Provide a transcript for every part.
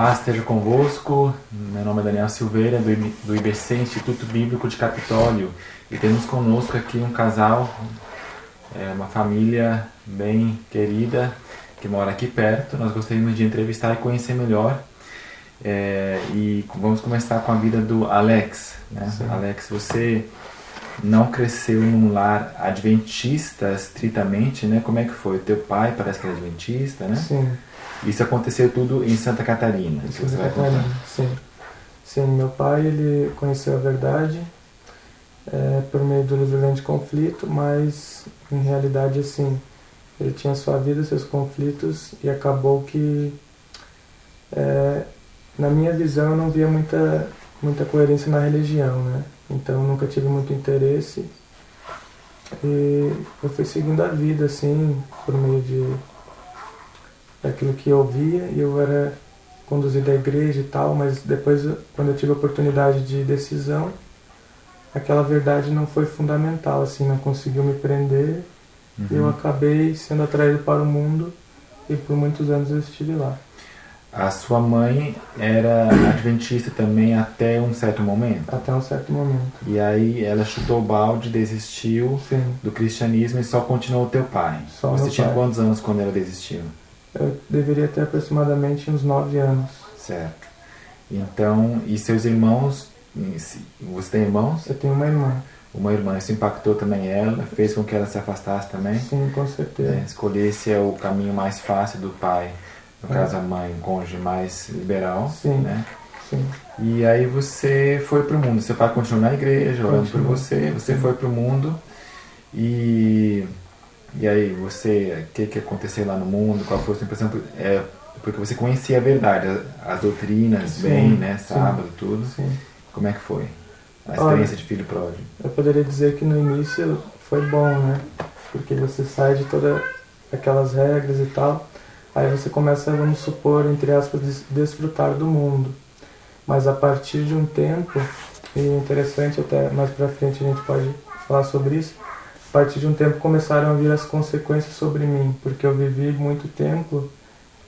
paz esteja convosco. Meu nome é Daniel Silveira, do IBC, Instituto Bíblico de Capitólio. E temos conosco aqui um casal, uma família bem querida, que mora aqui perto. Nós gostaríamos de entrevistar e conhecer melhor. E vamos começar com a vida do Alex, né? Alex, você não cresceu num lar adventista estritamente, né? Como é que foi? Teu pai parece que era adventista, né? Sim. Isso aconteceu tudo em Santa Catarina. Em Santa Catarina, sim. Sim, meu pai, ele conheceu a verdade por meio do livro de conflito, mas em realidade, assim, ele tinha sua vida, seus conflitos, e acabou que, na minha visão, eu não via muita coerência na religião, né? Então, eu nunca tive muito interesse, e eu fui seguindo a vida, assim, por meio daquilo que eu via, e eu era conduzido à igreja e tal, mas depois, quando eu tive a oportunidade de decisão, aquela verdade não foi fundamental, assim, não conseguiu me prender, e eu acabei sendo atraído para o mundo, e por muitos anos eu estive lá. A sua mãe era adventista também até um certo momento? Até um certo momento. E aí ela chutou o balde, desistiu do cristianismo e só continuou o teu pai. Só Você meu tinha pai. Quantos anos quando ela desistiu? Eu deveria ter aproximadamente uns 9 anos. Certo. Então, e seus irmãos, você tem irmãos? Eu tenho uma irmã. Uma irmã, isso impactou também ela, fez com que ela se afastasse também? Sim, com certeza. Escolhesse o caminho mais fácil do pai, no caso a mãe, um cônjuge mais liberal. Sim, né? sim. E aí você foi pro mundo, seu pai continuou na igreja, orando por você foi pro mundo e aí você, o que aconteceu lá no mundo, qual foi a sua impressão? Porque você conhecia a verdade, as doutrinas bem, né, sábado, tudo. Sim. Como é que foi a experiência de filho pródigo? Eu poderia dizer que no início foi bom, né? Porque você sai de todas aquelas regras e tal, aí você começa, vamos supor, entre aspas, desfrutar do mundo. Mas a partir de um tempo, e é interessante, até mais pra frente a gente pode falar sobre isso, a partir de um tempo começaram a vir as consequências sobre mim, porque eu vivi muito tempo,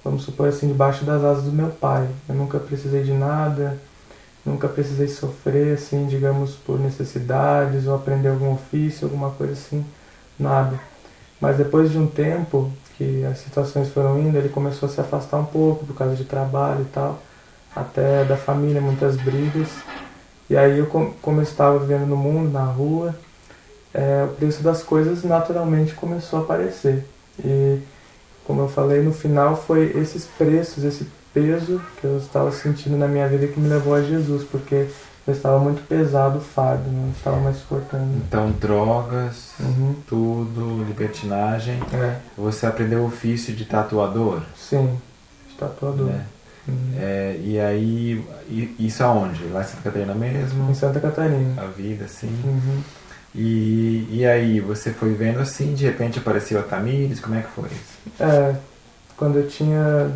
vamos supor assim, debaixo das asas do meu pai. Eu nunca precisei de nada, nunca precisei sofrer, assim, digamos, por necessidades, ou aprender algum ofício, alguma coisa assim, nada. Mas depois de um tempo que as situações foram indo, ele começou a se afastar um pouco por causa de trabalho e tal, até da família, muitas brigas. E aí, como eu estava vivendo no mundo, na rua, o preço das coisas naturalmente começou a aparecer. E, como eu falei, no final foi esses preços, esse peso que eu estava sentindo na minha vida que me levou a Jesus, porque eu estava muito pesado o fardo, não estava mais suportando. Então, drogas, tudo, libertinagem. Você aprendeu o ofício de tatuador? Sim, de tatuador. E aí, isso aonde? Lá em Santa Catarina mesmo? Em Santa Catarina. A vida, assim. E aí, você foi vendo assim, de repente apareceu a Tamires, como é que foi isso? Quando eu tinha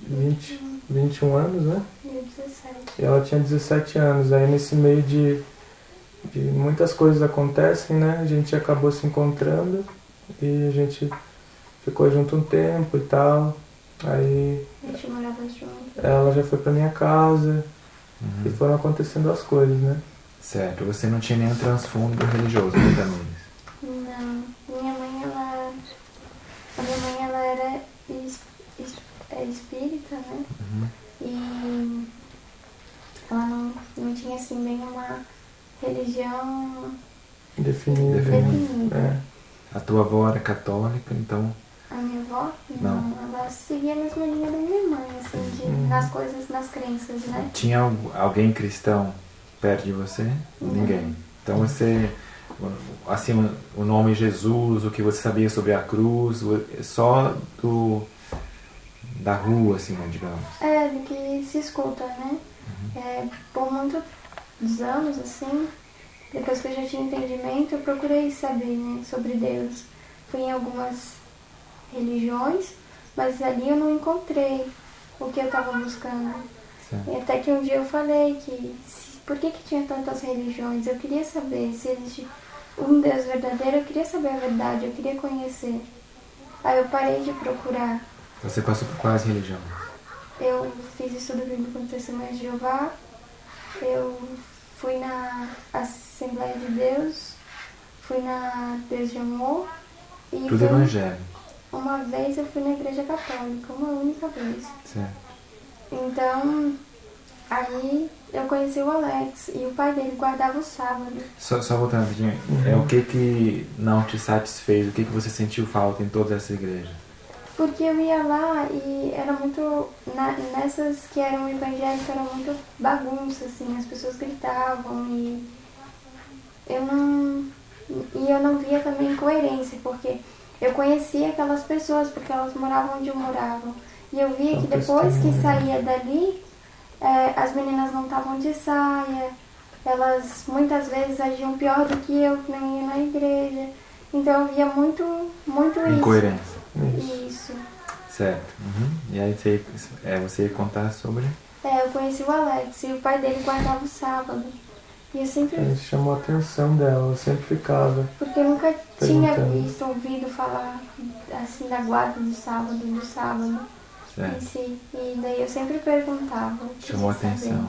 21 anos, né? 17. E ela tinha 17 anos. Aí nesse meio de muitas coisas acontecem, né? A gente acabou se encontrando e a gente ficou junto um tempo e tal. Aí A gente morava junto. ela já foi pra minha casa e foram acontecendo as coisas, né? Certo, você não tinha nenhum transfundo religioso, né, Tamires? Não. A minha mãe, ela era espírita, né? E ela não tinha, assim, bem uma religião definida. A tua avó era católica, então... A minha avó? Não. Ela seguia a mesma linha da minha mãe, assim, nas coisas, nas crenças, né? Tinha alguém cristão perto de você? Ninguém. Então você, assim, o nome Jesus, o que você sabia sobre a cruz, só da rua, assim, né, digamos. Do que se escuta, né? Por muitos anos, assim, depois que eu já tinha entendimento, eu procurei saber, né, sobre Deus. Fui em algumas religiões, mas ali eu não encontrei o que eu estava buscando. E até que um dia eu falei que por que tinha tantas religiões? Eu queria saber se existe um Deus verdadeiro, eu queria saber a verdade, eu queria conhecer. Aí eu parei de procurar. Você passou por quais religiões? eu fiz estudo bíblico no Testemunho de Jeová, eu fui na Assembleia de Deus, fui na Deus de Amor e Tudo evangélico. uma vez eu fui na Igreja Católica, uma única vez. Certo. Então, aí eu conheci o Alex e o pai dele guardava o sábado. Só voltando rapidinho, o que não te satisfez? O que você sentiu falta em todas essas igrejas? Porque eu ia lá e era muito. Nessas que eram evangélicas era muito bagunça, assim, as pessoas gritavam e eu não via também coerência, porque eu conhecia aquelas pessoas, porque elas moravam onde eu morava. E eu via que depois que saía dali, as meninas não estavam de saia, elas muitas vezes agiam pior do que eu, que não ia na igreja. Então eu via muito isso. Incoerência. Isso. Certo. E aí você ia contar sobre? Eu conheci o Alex e o pai dele guardava o sábado. E eu sempre... Isso chamou a atenção dela, ela sempre ficava. Porque eu nunca tinha perguntando. ouvido falar assim da guarda do sábado em Certo. si. E daí eu sempre perguntava. Chamou a queria atenção. saber.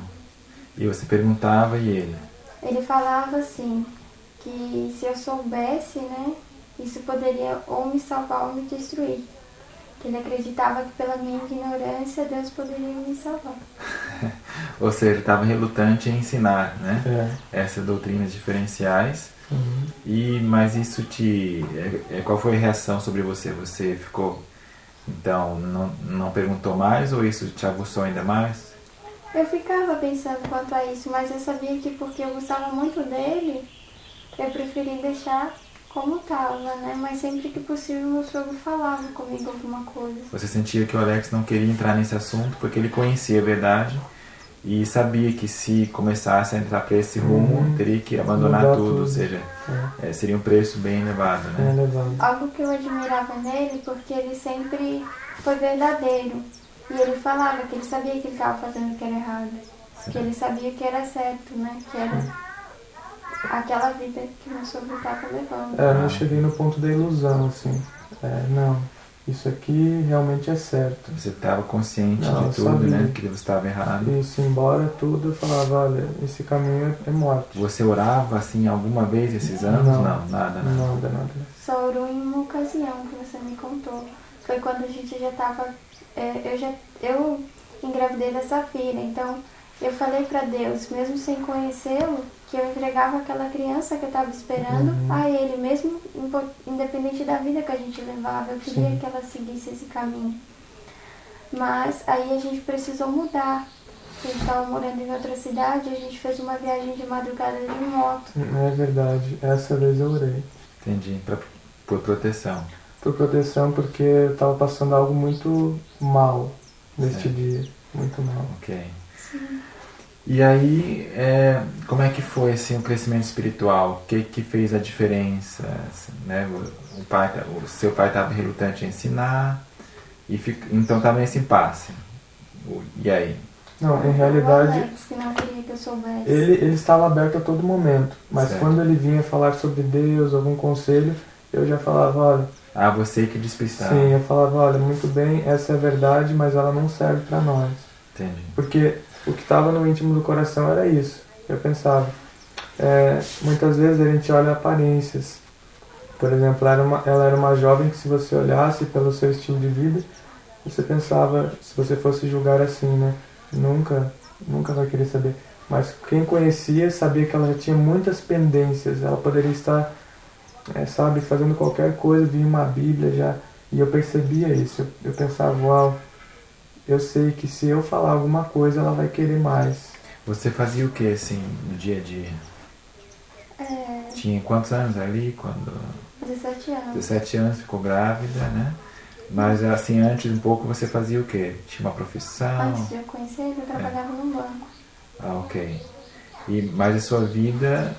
E você perguntava e ele? Ele falava assim, que se eu soubesse, né, isso poderia ou me salvar ou me destruir. Que ele acreditava que pela minha ignorância Deus poderia me salvar. Ou seja, ele estava relutante em ensinar, né? Essas doutrinas diferenciais. Mas isso qual foi a reação sobre você? Você ficou, então, não perguntou mais ou isso te aguçou ainda mais? Eu ficava pensando quanto a isso, mas eu sabia que porque eu gostava muito dele, eu preferi deixar como estava, né? Mas sempre que possível meu sogro falava comigo alguma coisa. Você sentia que o Alex não queria entrar nesse assunto porque ele conhecia a verdade e sabia que se começasse a entrar para esse rumo, teria que abandonar tudo, ou seja, seria um preço bem elevado, né? Bem elevado. Algo que eu admirava nele, porque ele sempre foi verdadeiro. E ele falava que ele sabia que ele estava fazendo o que era errado. Que ele sabia que era certo, né? Que era aquela vida que meu sogro estava levando. Eu não cheguei no ponto da ilusão, assim. Não, isso aqui realmente é certo. Você estava consciente Não, de tudo, sabia. né? Que você estava errado. Isso, embora tudo, eu falava, olha, esse caminho é morte. Você orava assim alguma vez esses anos? Não, nada. Nada. Só orou em uma ocasião que você me contou. Foi quando a gente já estava... Eu engravidei da Safira, então eu falei para Deus, mesmo sem conhecê-lo, que eu entregava aquela criança que eu estava esperando a ele, mesmo independente da vida que a gente levava. Eu queria que ela seguisse esse caminho. Mas aí a gente precisou mudar. A gente estava morando em outra cidade e a gente fez uma viagem de madrugada de moto. É verdade, essa vez eu orei. Entendi, por proteção. Por proteção, porque eu estava passando algo muito mal neste dia. Muito mal. Ok. E aí, como é que foi assim, o crescimento espiritual? O que fez a diferença? Assim, né? O seu pai estava relutante a ensinar, então estava nesse impasse. E aí? Não, em O realidade, Alex, que não queria que eu soubesse. ele estava aberto a todo momento. Mas Certo. quando ele vinha falar sobre Deus, algum conselho, eu já falava, olha... Você que despistava. Sim, eu falava, olha, muito bem, essa é a verdade, mas ela não serve para nós. Entendi. Porque o que estava no íntimo do coração era isso. Eu pensava, muitas vezes a gente olha aparências. Por exemplo, ela era uma jovem que se você olhasse pelo seu estilo de vida, você pensava, se você fosse julgar assim, né? Nunca vai querer saber. Mas quem conhecia sabia que ela já tinha muitas pendências. Ela poderia estar, fazendo qualquer coisa, via uma Bíblia já. E eu percebia isso. Eu pensava, uau, eu sei que se eu falar alguma coisa, ela vai querer mais. Você fazia o que assim, no dia a dia? Tinha quantos anos ali? 17 anos. 17 anos, ficou grávida, né? Mas assim, antes um pouco você fazia o quê? Tinha uma profissão? Antes de eu conhecer ele, eu trabalhava num banco. Ok. Mas a sua vida,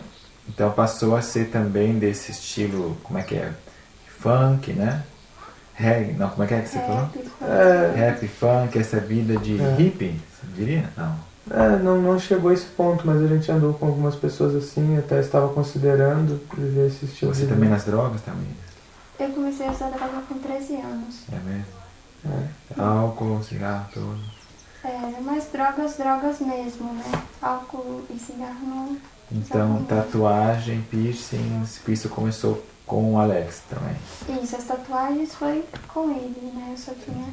então, passou a ser também desse estilo, como é que é? Funk, né? Reggae, não, como é que você falou? Rap, funk, essa vida de hippie, você diria? Não. Não chegou a esse ponto, mas a gente andou com algumas pessoas assim, até estava considerando viver esse estilo de Você vida. também nas drogas também? Eu comecei a usar droga com 13 anos. É mesmo? Álcool, cigarro, tudo? Era mais drogas mesmo, né? Álcool e cigarro não. Então, tatuagem, piercings, isso começou com o Alex também. Isso, as tatuagens foi com ele, né? Eu só tinha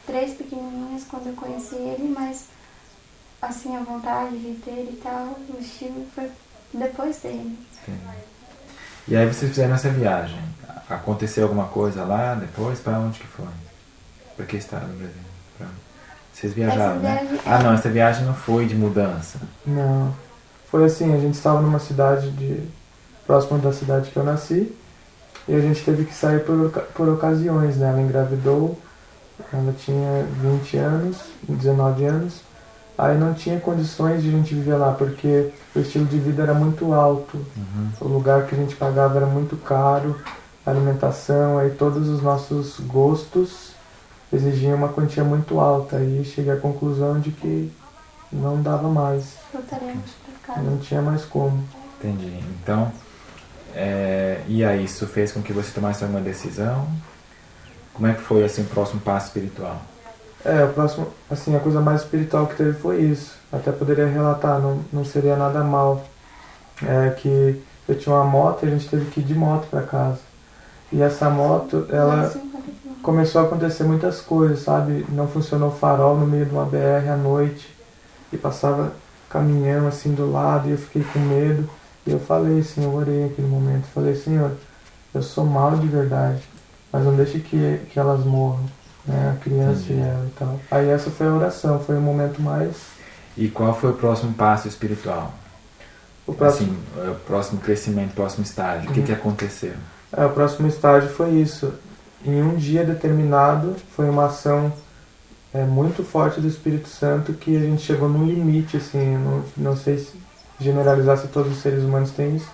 3 pequenininhas quando eu conheci ele, mas assim, a vontade de ter e tal, o estilo foi depois dele. Entendi. E aí vocês fizeram essa viagem. Aconteceu alguma coisa lá depois? Para onde que foi? Para que estado do Brasil? Pra... Vocês viajaram, né? Ah, não, essa viagem não foi de mudança. Não. Foi assim, a gente estava numa cidade próxima da cidade que eu nasci, e a gente teve que sair por ocasiões, né? Ela engravidou, ela tinha 20 anos, 19 anos, aí não tinha condições de a gente viver lá, porque o estilo de vida era muito alto, o lugar que a gente pagava era muito caro, a alimentação, aí todos os nossos gostos exigiam uma quantia muito alta, aí cheguei à conclusão de que não dava mais. Voltaremos pra casa. Não tinha mais como. Entendi. Então, e aí, isso fez com que você tomasse alguma decisão? Como é que foi assim, o próximo passo espiritual? O próximo, assim, a coisa mais espiritual que teve foi isso. Até poderia relatar, não seria nada mal. Que eu tinha uma moto e a gente teve que ir de moto para casa. E essa moto, ela começou a acontecer muitas coisas, sabe? Não funcionou o farol no meio de uma BR à noite. E passava caminhão assim do lado e eu fiquei com medo. E eu falei assim, eu orei naquele momento. Falei, Senhor, eu sou mal de verdade, mas não deixe que elas morram, né? A criança e ela e tal. Aí essa foi a oração, foi o momento mais... E qual foi o próximo passo espiritual? O próximo... Assim, o próximo crescimento, o próximo estágio. O que aconteceu? O próximo estágio foi isso. Em um dia determinado, foi uma ação muito forte do Espírito Santo que a gente chegou num limite, assim, não sei se generalizar se todos os seres humanos têm isso,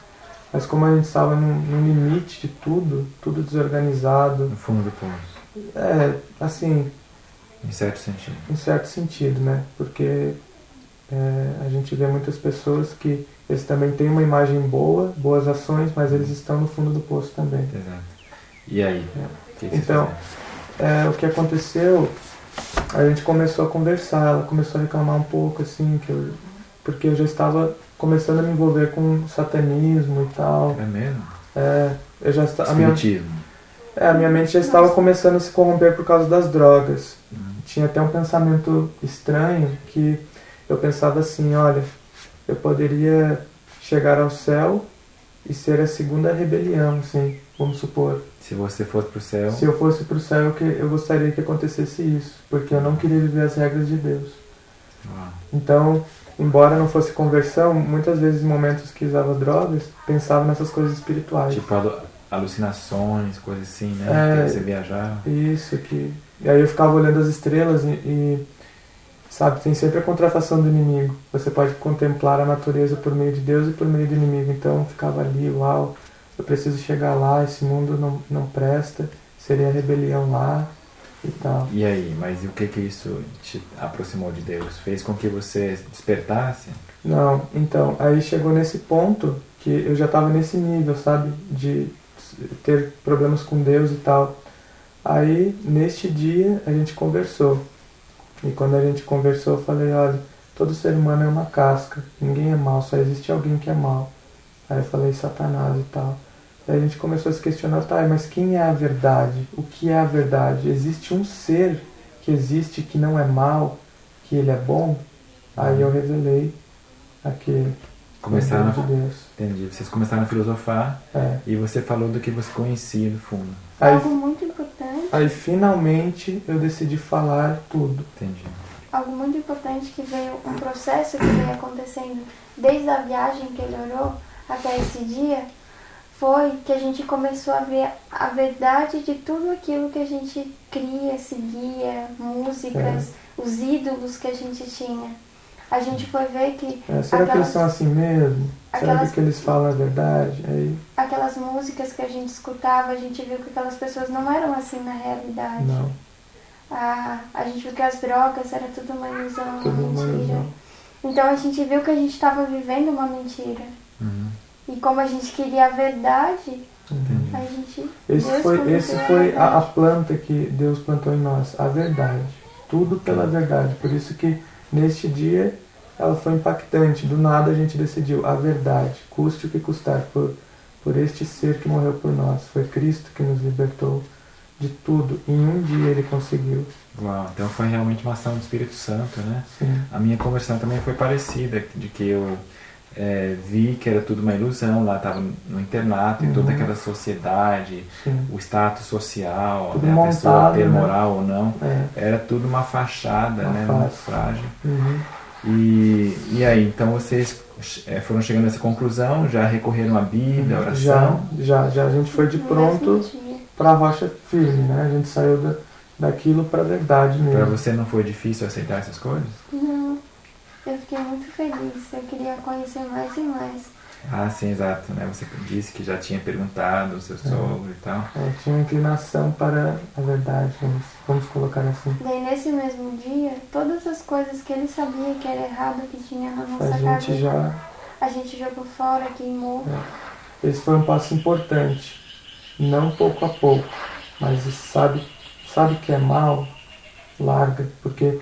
mas como a gente estava num limite de tudo desorganizado. No fundo do poço. Assim... Em certo sentido. Em certo sentido, né? Porque a gente vê muitas pessoas que eles também têm uma imagem boa, boas ações, mas eles estão no fundo do poço também. Exato. E aí? Então, o que aconteceu, a gente começou a conversar, ela começou a reclamar um pouco, assim, porque eu já estava começando a me envolver com satanismo e tal. É mesmo? Eu já Espiritismo. a minha mente já estava começando a se corromper por causa das drogas. Tinha até um pensamento estranho que eu pensava assim, olha, eu poderia chegar ao céu e ser a segunda rebelião, assim, vamos supor. Se você fosse pro céu... Se eu fosse pro céu, eu gostaria que acontecesse isso, porque eu não queria viver as regras de Deus. Uau. Então, embora não fosse conversão, muitas vezes em momentos que usava drogas, pensava nessas coisas espirituais. Tipo alucinações, coisas assim, né? Que você viajava. Isso, e aí eu ficava olhando as estrelas e sabe, tem sempre a contrafação do inimigo. Você pode contemplar a natureza por meio de Deus e por meio do inimigo. Então eu ficava ali, uau, eu preciso chegar lá, esse mundo não presta, seria rebelião lá e tal. E aí, mas o que isso te aproximou de Deus? Fez com que você despertasse? Não, então, aí chegou nesse ponto que eu já estava nesse nível, sabe, de ter problemas com Deus e tal. Aí, neste dia, a gente conversou. E quando a gente conversou, eu falei, olha, todo ser humano é uma casca, ninguém é mau, só existe alguém que é mau. Aí eu falei, Satanás e tal. Aí a gente começou a se questionar, tá, mas quem é a verdade? O que é a verdade? Existe um ser que existe que não é mau, que ele é bom? Aí eu revelei aquele Começaram de Deus. Entendi. Vocês começaram a filosofar e você falou do que você conhecia do fundo. Algo muito importante. Aí finalmente eu decidi falar tudo. Entendi. Algo muito importante que veio, um processo que veio acontecendo desde a viagem que ele orou até esse dia, foi que a gente começou a ver a verdade de tudo aquilo que a gente cria, seguia, músicas, os ídolos que a gente tinha. A gente foi ver que... será que eles são assim mesmo? Será que eles falam a verdade? Aquelas músicas que a gente escutava, a gente viu que aquelas pessoas não eram assim na realidade. Não. A gente viu que as drogas era tudo uma ilusão, Tudo uma uma mentira. ilusão. Então a gente viu que a gente estava vivendo uma mentira. Uhum. E como a gente queria a verdade, a gente... Esse foi a planta que Deus plantou em nós, a verdade. tudo pela verdade. Por isso que neste dia ela foi impactante. Do nada a gente decidiu a verdade, custe o que custar, por este ser que morreu por nós. Foi Cristo que nos libertou de tudo. Em um dia ele conseguiu. Uau, então foi realmente uma ação do Espírito Santo, né? Sim. A minha conversão também foi parecida, de que eu vi que era tudo uma ilusão, lá estava no internato, e toda aquela sociedade, Sim. o status social, Tudo né, a pessoa montado, ter né? moral ou não, É. era tudo uma fachada, Uma né, farsa. muito frágil. Uhum. E aí, então vocês foram chegando a essa conclusão, já recorreram à Bíblia, à oração? Já. A gente foi de No pronto mesmo dia. para a rocha firme, né? A gente saiu daquilo para a verdade mesmo. Para você não foi difícil aceitar essas coisas? Não, eu fiquei muito feliz. Eu queria conhecer mais e mais. Ah, sim, exato, né? Você disse que já tinha perguntado o seu sogro e tal. Tinha uma inclinação para a verdade, vamos colocar assim. Daí nesse mesmo dia, todas as coisas que ele sabia que era errado, que tinha na nossa A casa, gente já... a gente jogou fora, queimou. Esse foi um passo importante. Não pouco a pouco, mas sabe que é mal, larga, porque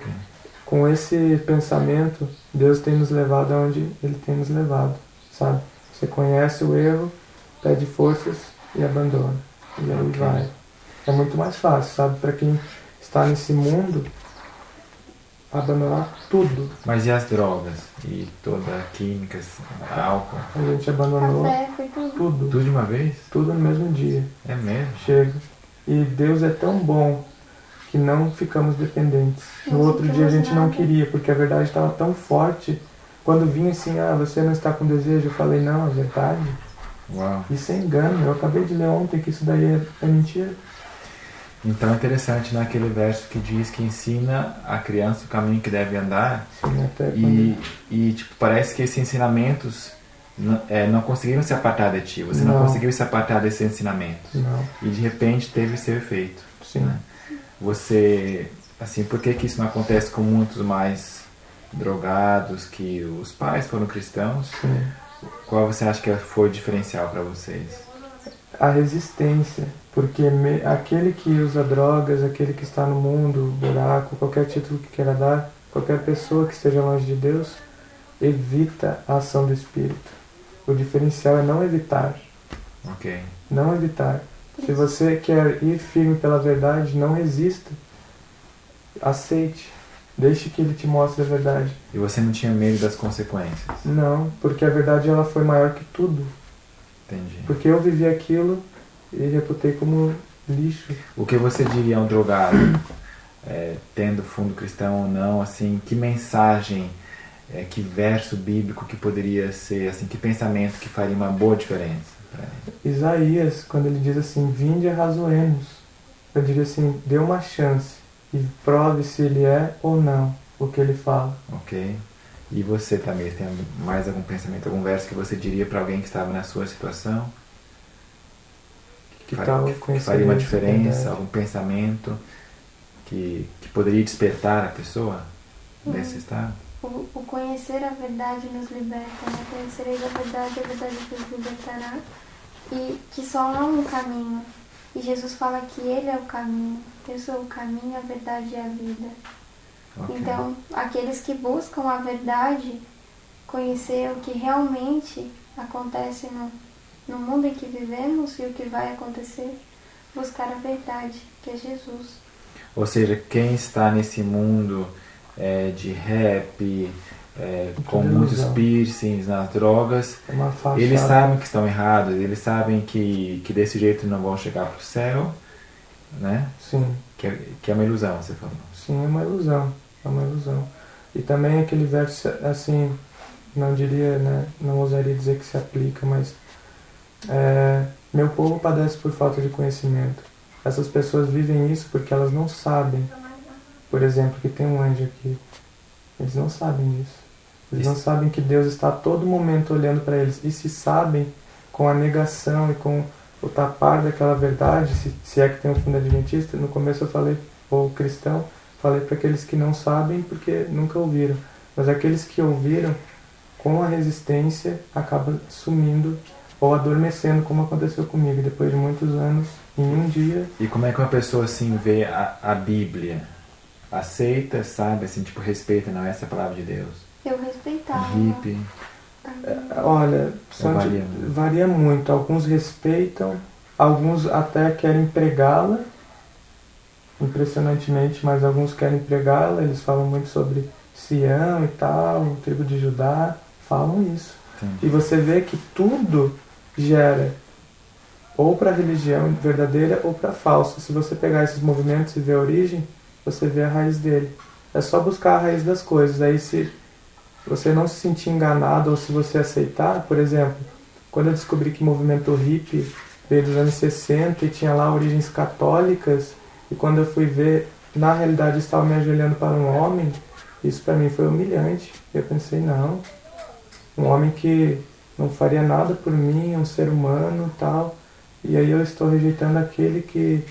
com esse pensamento Deus tem nos levado aonde Ele tem nos levado, sabe? Você conhece o erro, pede forças e abandona, e aí vai. É muito mais fácil, sabe? Para quem está nesse mundo, abandonar tudo. Mas e as drogas? E toda a química, álcool? A gente abandonou Café, foi tudo. tudo, Tudo de uma vez? tudo no mesmo dia. É mesmo? Chega. E Deus é tão bom que não ficamos dependentes. No Não outro dia a sentimos gente não nada. queria, porque a verdade estava tão forte. Quando vinha assim, você não está com desejo, eu falei, não, é verdade. Uau. Isso é engano. Eu acabei de ler ontem que isso daí é mentira. Então é interessante naquele verso que diz que ensina a criança o caminho que deve andar. Sim, até quando... E tipo, parece que esses ensinamentos não conseguiram se apartar de ti. Você não Não. conseguiu se apartar desses ensinamentos. Não, E de repente teve seu efeito. sim. Né? Você, assim, por que isso não acontece com muitos mais drogados, que os pais foram cristãos? Sim. Qual você acha que foi o diferencial para vocês? A resistência, porque aquele que usa drogas, aquele que está no mundo, buraco, qualquer título que queira dar, qualquer pessoa que esteja longe de Deus, evita a ação do Espírito. O diferencial é não evitar. Ok. Não evitar. Se você quer ir firme pela verdade, não resista. Aceite. Deixe que Ele te mostre a verdade. E você não tinha medo das consequências? Não, porque a verdade ela foi maior que tudo. Entendi. Porque eu vivi aquilo e reputei como lixo. O que você diria a um drogado, tendo fundo cristão ou não, assim, que mensagem, que verso bíblico que poderia ser, assim, que pensamento que faria uma boa diferença para ele? Isaías, quando ele diz assim, vinde e arrazoemos, eu diria assim, dê uma chance e prove se ele é ou não o que ele fala. Ok. E você também tem mais algum pensamento, algum verso que você diria para alguém que estava na sua situação? Que tal que faria uma diferença, algum pensamento que poderia despertar a pessoa nesse estado? O conhecer a verdade nos liberta, né? Conhecereis a verdade vos libertará. E que só há um caminho. E Jesus fala que Ele é o caminho. Eu sou o caminho, a verdade e a vida. Okay. Então, aqueles que buscam a verdade, conhecer o que realmente acontece no mundo em que vivemos e o que vai acontecer, buscar a verdade, que é Jesus. Ou seja, quem está nesse mundo de rap, com muitos piercings nas drogas, eles sabem que estão errados, eles sabem que desse jeito não vão chegar para o céu, né? Sim. Que é uma ilusão, você falou. Sim, é uma ilusão. É uma ilusão. E também aquele verso, assim, não diria, né, não ousaria dizer que se aplica, mas meu povo padece por falta de conhecimento. Essas pessoas vivem isso porque elas não sabem, por exemplo, que tem um anjo aqui. Eles não sabem disso. Eles não sabem que Deus está a todo momento olhando para eles. E se sabem, com a negação e com o tapar daquela verdade, se é que tem um fundo adventista, no começo eu falei, ou cristão, falei para aqueles que não sabem porque nunca ouviram. Mas aqueles que ouviram, com a resistência, acabam sumindo ou adormecendo, como aconteceu comigo, depois de muitos anos, em um dia. E como é que uma pessoa assim vê a Bíblia? aceita, sabe, assim, tipo, respeita, não, essa é a palavra de Deus. Eu respeitava. Hippie. Olha, varia varia muito. Alguns respeitam, alguns até querem pregá-la, impressionantemente, mas alguns querem pregá-la. Eles falam muito sobre Sião e tal, tribo de Judá, falam isso. Entendi. E você vê que tudo gera ou para a religião verdadeira ou para falsa. Se você pegar esses movimentos e ver a origem, você vê a raiz dele. É só buscar a raiz das coisas. Aí se você não se sentir enganado ou se você aceitar, por exemplo, quando eu descobri que o movimento hippie veio dos anos 60 e tinha lá origens católicas, e quando eu fui ver, na realidade eu estava me ajoelhando para um homem, isso para mim foi humilhante. Eu pensei, não, um homem que não faria nada por mim, um ser humano e tal, e aí eu estou rejeitando aquele que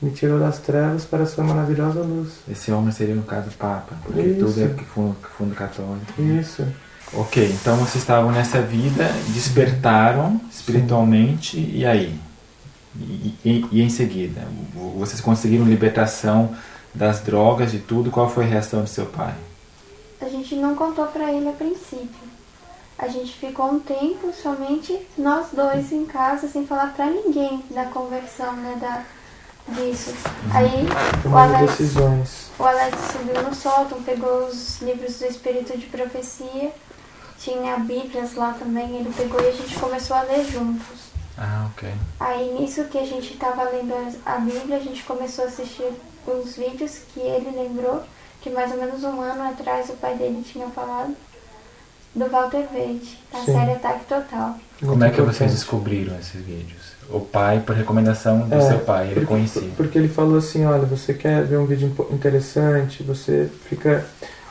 me tirou das trevas para a sua maravilhosa luz. Esse homem seria, no caso, o Papa, porque Isso. tudo é que fundo católico. Isso. Ok, então vocês estavam nessa vida, despertaram espiritualmente, e aí? E em seguida? Vocês conseguiram libertação das drogas, de tudo? Qual foi a reação do seu pai? A gente não contou pra ele a princípio. A gente ficou um tempo somente nós dois em casa, sem falar pra ninguém da conversão, né, disso. Aí Tomando decisões. o Alex subiu no sótão, pegou os livros do Espírito de Profecia, tinha Bíblias lá também, ele pegou e a gente começou a ler juntos. Ah, ok. Aí nisso que a gente estava lendo a Bíblia, a gente começou a assistir uns vídeos que ele lembrou, que mais ou menos um ano atrás o pai dele tinha falado, do Walter Veite, a Sim. série Ataque Total. Como é que vocês descobriram esses vídeos? O pai, por recomendação do seu pai, ele conhecia. Porque ele falou assim, olha, você quer ver um vídeo interessante, você fica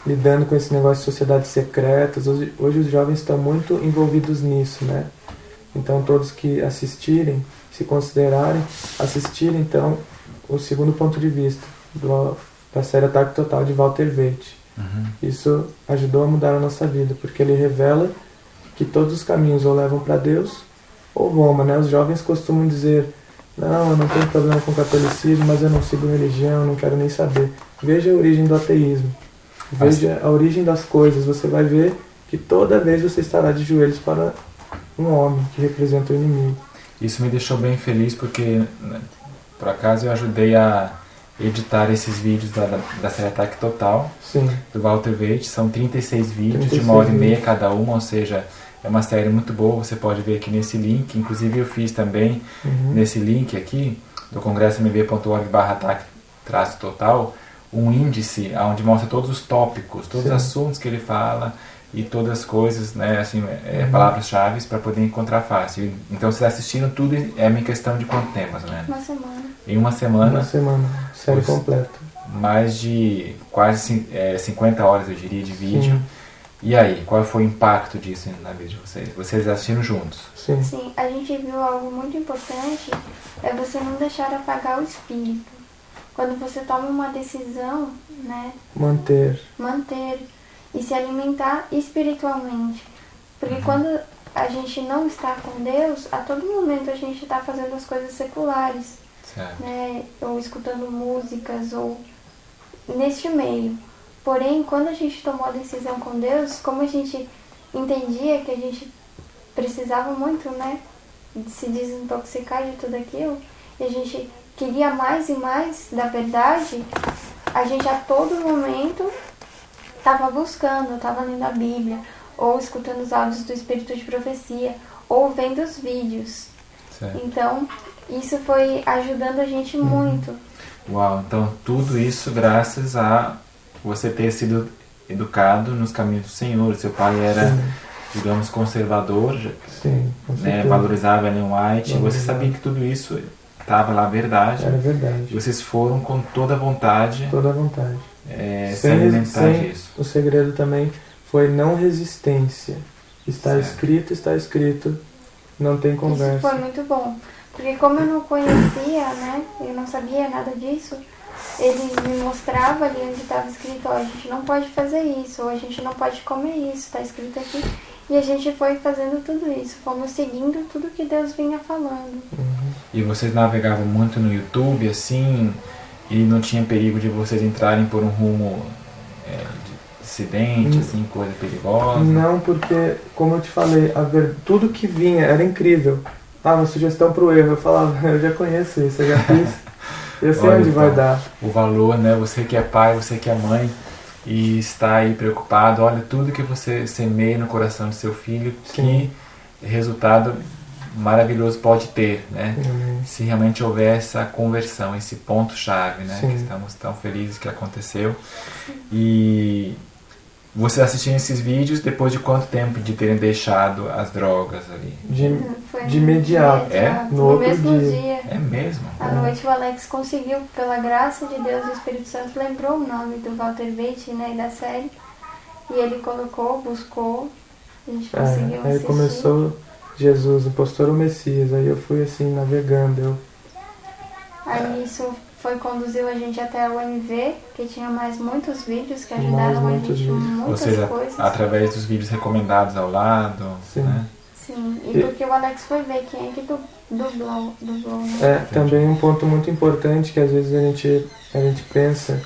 lidando com esse negócio de sociedades secretas. Hoje os jovens estão muito envolvidos nisso, né? Então todos que assistirem, se considerarem, assistirem então o segundo ponto de vista da série Ataque Total de Walter Veite. Uhum. Isso ajudou a mudar a nossa vida, porque ele revela que todos os caminhos ou levam para Deus ou Roma, né? Os jovens costumam dizer, não, eu não tenho problema com o catolicismo, mas eu não sigo religião, eu não quero nem saber. Veja a origem do ateísmo, veja a origem das coisas, você vai ver que toda vez você estará de joelhos para um homem que representa o inimigo. Isso me deixou bem feliz porque, por acaso, eu ajudei a editar esses vídeos da série Ataque Total, Sim. do Walter Veite. São 36 vídeos, 36 de 1h30 vídeos. cada uma, ou seja, é uma série muito boa, você pode ver aqui nesse link. Inclusive eu fiz também nesse link aqui, do congressomb.org/ataque-total, um índice onde mostra todos os tópicos, todos os assuntos que ele fala e todas as coisas, né, assim, palavras-chave para poder encontrar fácil. Então vocês assistiram tudo, é uma questão de quanto tempo, mais ou menos? Uma semana. Em uma semana, Uma semana, série completa. mais de quase 50 horas, eu diria, de vídeo. Sim. E aí, qual foi o impacto disso na vida de vocês? Vocês assistiram juntos? Sim. Sim, a gente viu algo muito importante, é você não deixar apagar o espírito. Quando você toma uma decisão, né, Manter. e se alimentar espiritualmente. Porque quando a gente não está com Deus, a todo momento a gente está fazendo as coisas seculares, Certo. né, ou escutando músicas, ou neste meio. Porém, quando a gente tomou a decisão com Deus, como a gente entendia que a gente precisava muito, né, de se desintoxicar de tudo aquilo, e a gente queria mais e mais da verdade, a gente a todo momento estava buscando, estava lendo a Bíblia, ou escutando os áudios do Espírito de Profecia, ou vendo os vídeos. Certo. Então, isso foi ajudando a gente muito. Uau, então tudo isso graças a você ter sido educado nos caminhos do Senhor. Seu pai era, digamos, conservador, Sim, com né, certeza. valorizava Ellen White. Você sabia que tudo isso estava lá, verdade. Era verdade. E vocês foram com toda a vontade, Toda a vontade. se alimentar disso. O segredo também foi não resistência. Está Certo. escrito, não tem Isso conversa. foi muito bom. Porque como eu não conhecia, né, eu não sabia nada disso, ele me mostrava ali onde estava escrito, ó, a gente não pode fazer isso, ou a gente não pode comer isso, está escrito aqui. E a gente foi fazendo tudo isso, fomos seguindo tudo que Deus vinha falando. E vocês navegavam muito no YouTube, assim, E não tinha perigo de vocês entrarem por um rumo de acidente, assim, coisa perigosa? Não, porque, como eu te falei, tudo que vinha era incrível. Uma sugestão pro erro. Eu falava, eu já conheço isso, eu já fiz. Eu sei onde vai dar. O valor, né? Você que é pai, você que é mãe e está aí preocupado, olha tudo que você semeia no coração do seu filho, Sim. que resultado maravilhoso pode ter, né? Amém. Se realmente houver essa conversão, esse ponto-chave, né? Sim. Que estamos tão felizes que aconteceu. E você assistiu esses vídeos depois de quanto tempo de terem deixado as drogas ali? Foi De imediato. No outro mesmo dia. dia. É mesmo? À noite o Alex conseguiu, pela graça de Deus e o Espírito Santo, lembrou o nome do Walter Beatty, né, e da série. E ele colocou, buscou, a gente conseguiu Aí assistir. começou Jesus, impostor ou Messias. Aí eu fui assim, navegando. Aí isso conduziu a gente até a UMV, que tinha mais muitos vídeos que ajudaram a gente com muitas Ou seja, coisas. através dos vídeos recomendados ao lado, Sim. né? Sim, e porque o Alex foi ver quem é que dublou, né? Também um ponto muito importante que às vezes a gente pensa,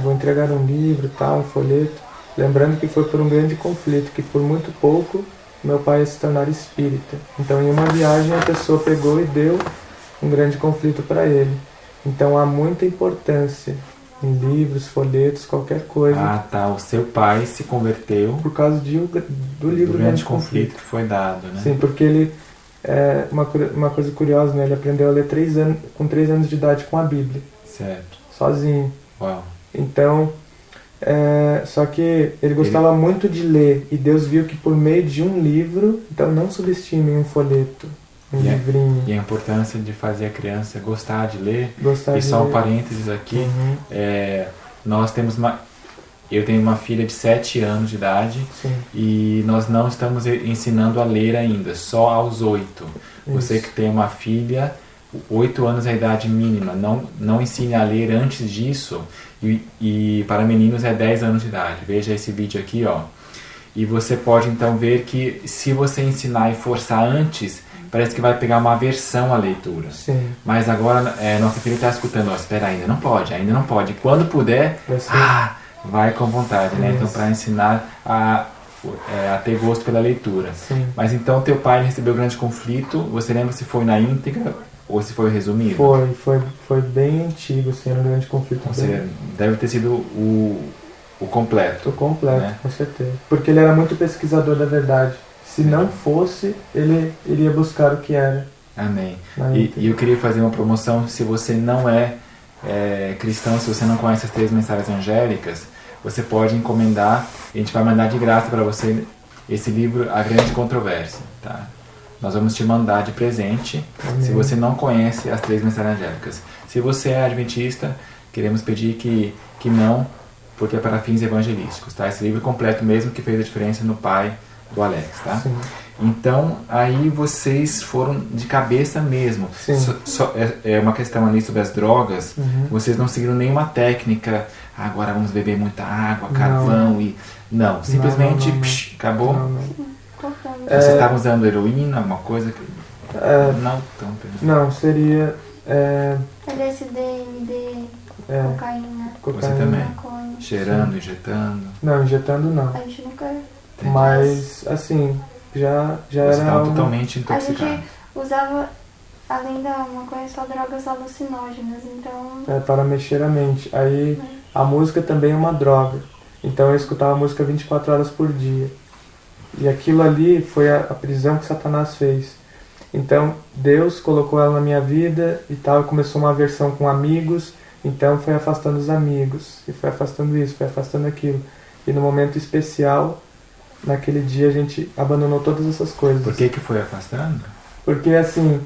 vou entregar um livro, tal, um folheto, lembrando que foi por um grande conflito, que por muito pouco meu pai ia se tornar espírita. Então em uma viagem a pessoa pegou e deu um grande conflito para ele. Então há muita importância em livros, folhetos, qualquer coisa. Ah, tá. O seu pai se converteu Por causa do livro do grande conflito que foi dado, né? Sim, porque ele, uma coisa curiosa, né? Ele aprendeu a ler com 3 anos de idade com a Bíblia. Certo. Sozinho. Uau. Então, só que ele gostava muito de ler, e Deus viu que por meio de um livro, então não subestime um folheto, um livrinho. E a importância de fazer a criança gostar de ler. Gostar e de só um ler. parênteses aqui, nós temos eu tenho uma filha de 7 anos de idade. Sim. E nós não estamos ensinando a ler ainda, só aos 8. Você que tem uma filha, 8 anos é a idade mínima, não ensine a ler antes disso, e para meninos é 10 anos de idade. Veja esse vídeo aqui, ó. E você pode então ver que se você ensinar e forçar antes, parece que vai pegar uma aversão à leitura. Sim. Mas agora nossa filha está escutando, espera, ainda não pode. Quando puder, vai com vontade, né? Então para ensinar a ter gosto pela leitura. Sim. Mas então teu pai recebeu grande conflito, você lembra se foi na íntegra ou se foi resumido? Foi bem antigo, assim, era um grande conflito. Ou seja, deve ter sido o completo. O completo, né? Com certeza. Porque ele era muito pesquisador da verdade. Se não fosse, ele iria buscar o que era. Amém. E eu queria fazer uma promoção, se você não é cristão, se você não conhece as 3 mensagens angélicas, você pode encomendar, a gente vai mandar de graça para você esse livro, A Grande Controvérsia, tá? Nós vamos te mandar de presente. Amém. Se você não conhece as 3 mensagens angélicas. Se você é adventista, queremos pedir que não, porque é para fins evangelísticos, tá? Esse livro completo mesmo que fez a diferença no pai do Alex, tá? Sim. Então, aí vocês foram de cabeça mesmo. Sim. É uma questão ali sobre as drogas. Uhum. Vocês não seguiram nenhuma técnica. Agora vamos beber muita água, carvão e... Não, simplesmente acabou. Não. Vocês estavam usando heroína, alguma coisa? Não, então... Não, seria... LSD, MD, cocaína. Você também? Maconha. Cheirando, injetando? Não, injetando não. A gente nunca... Mas, assim, já Você era... estava totalmente A intoxicado. gente usava, além da maconha, só drogas alucinógenas, então... para mexer a mente. Aí, a música também é uma droga. Então, eu escutava a música 24 horas por dia. E aquilo ali foi a prisão que Satanás fez. Então, Deus colocou ela na minha vida e tal, começou uma aversão com amigos, então foi afastando os amigos, e foi afastando isso, foi afastando aquilo. E no momento especial, naquele dia, a gente abandonou todas essas coisas. Por que foi afastando? Porque, assim,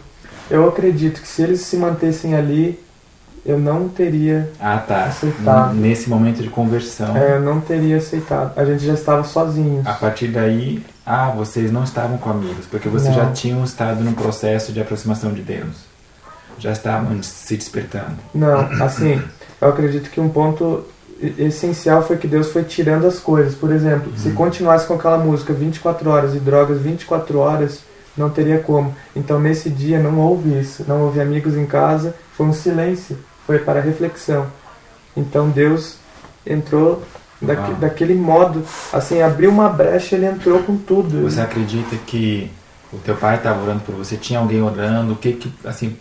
eu acredito que se eles se mantessem ali, eu não teria aceitado. Nesse momento de conversão. Eu não teria aceitado. A gente já estava sozinhos. A partir daí, vocês não estavam com amigos, porque vocês já tinham estado num processo de aproximação de Deus. Já estavam se despertando. Não, assim, eu acredito que um ponto essencial foi que Deus foi tirando as coisas. Por exemplo, se continuasse com aquela música 24 horas e drogas 24 horas, não teria como. Então, nesse dia, não houve isso. Não houve amigos em casa, foi um silêncio. foi para reflexão. Então Deus entrou daquele modo, assim, abriu uma brecha, ele entrou com tudo. Você acredita que o teu pai estava orando por você, tinha alguém orando, assim,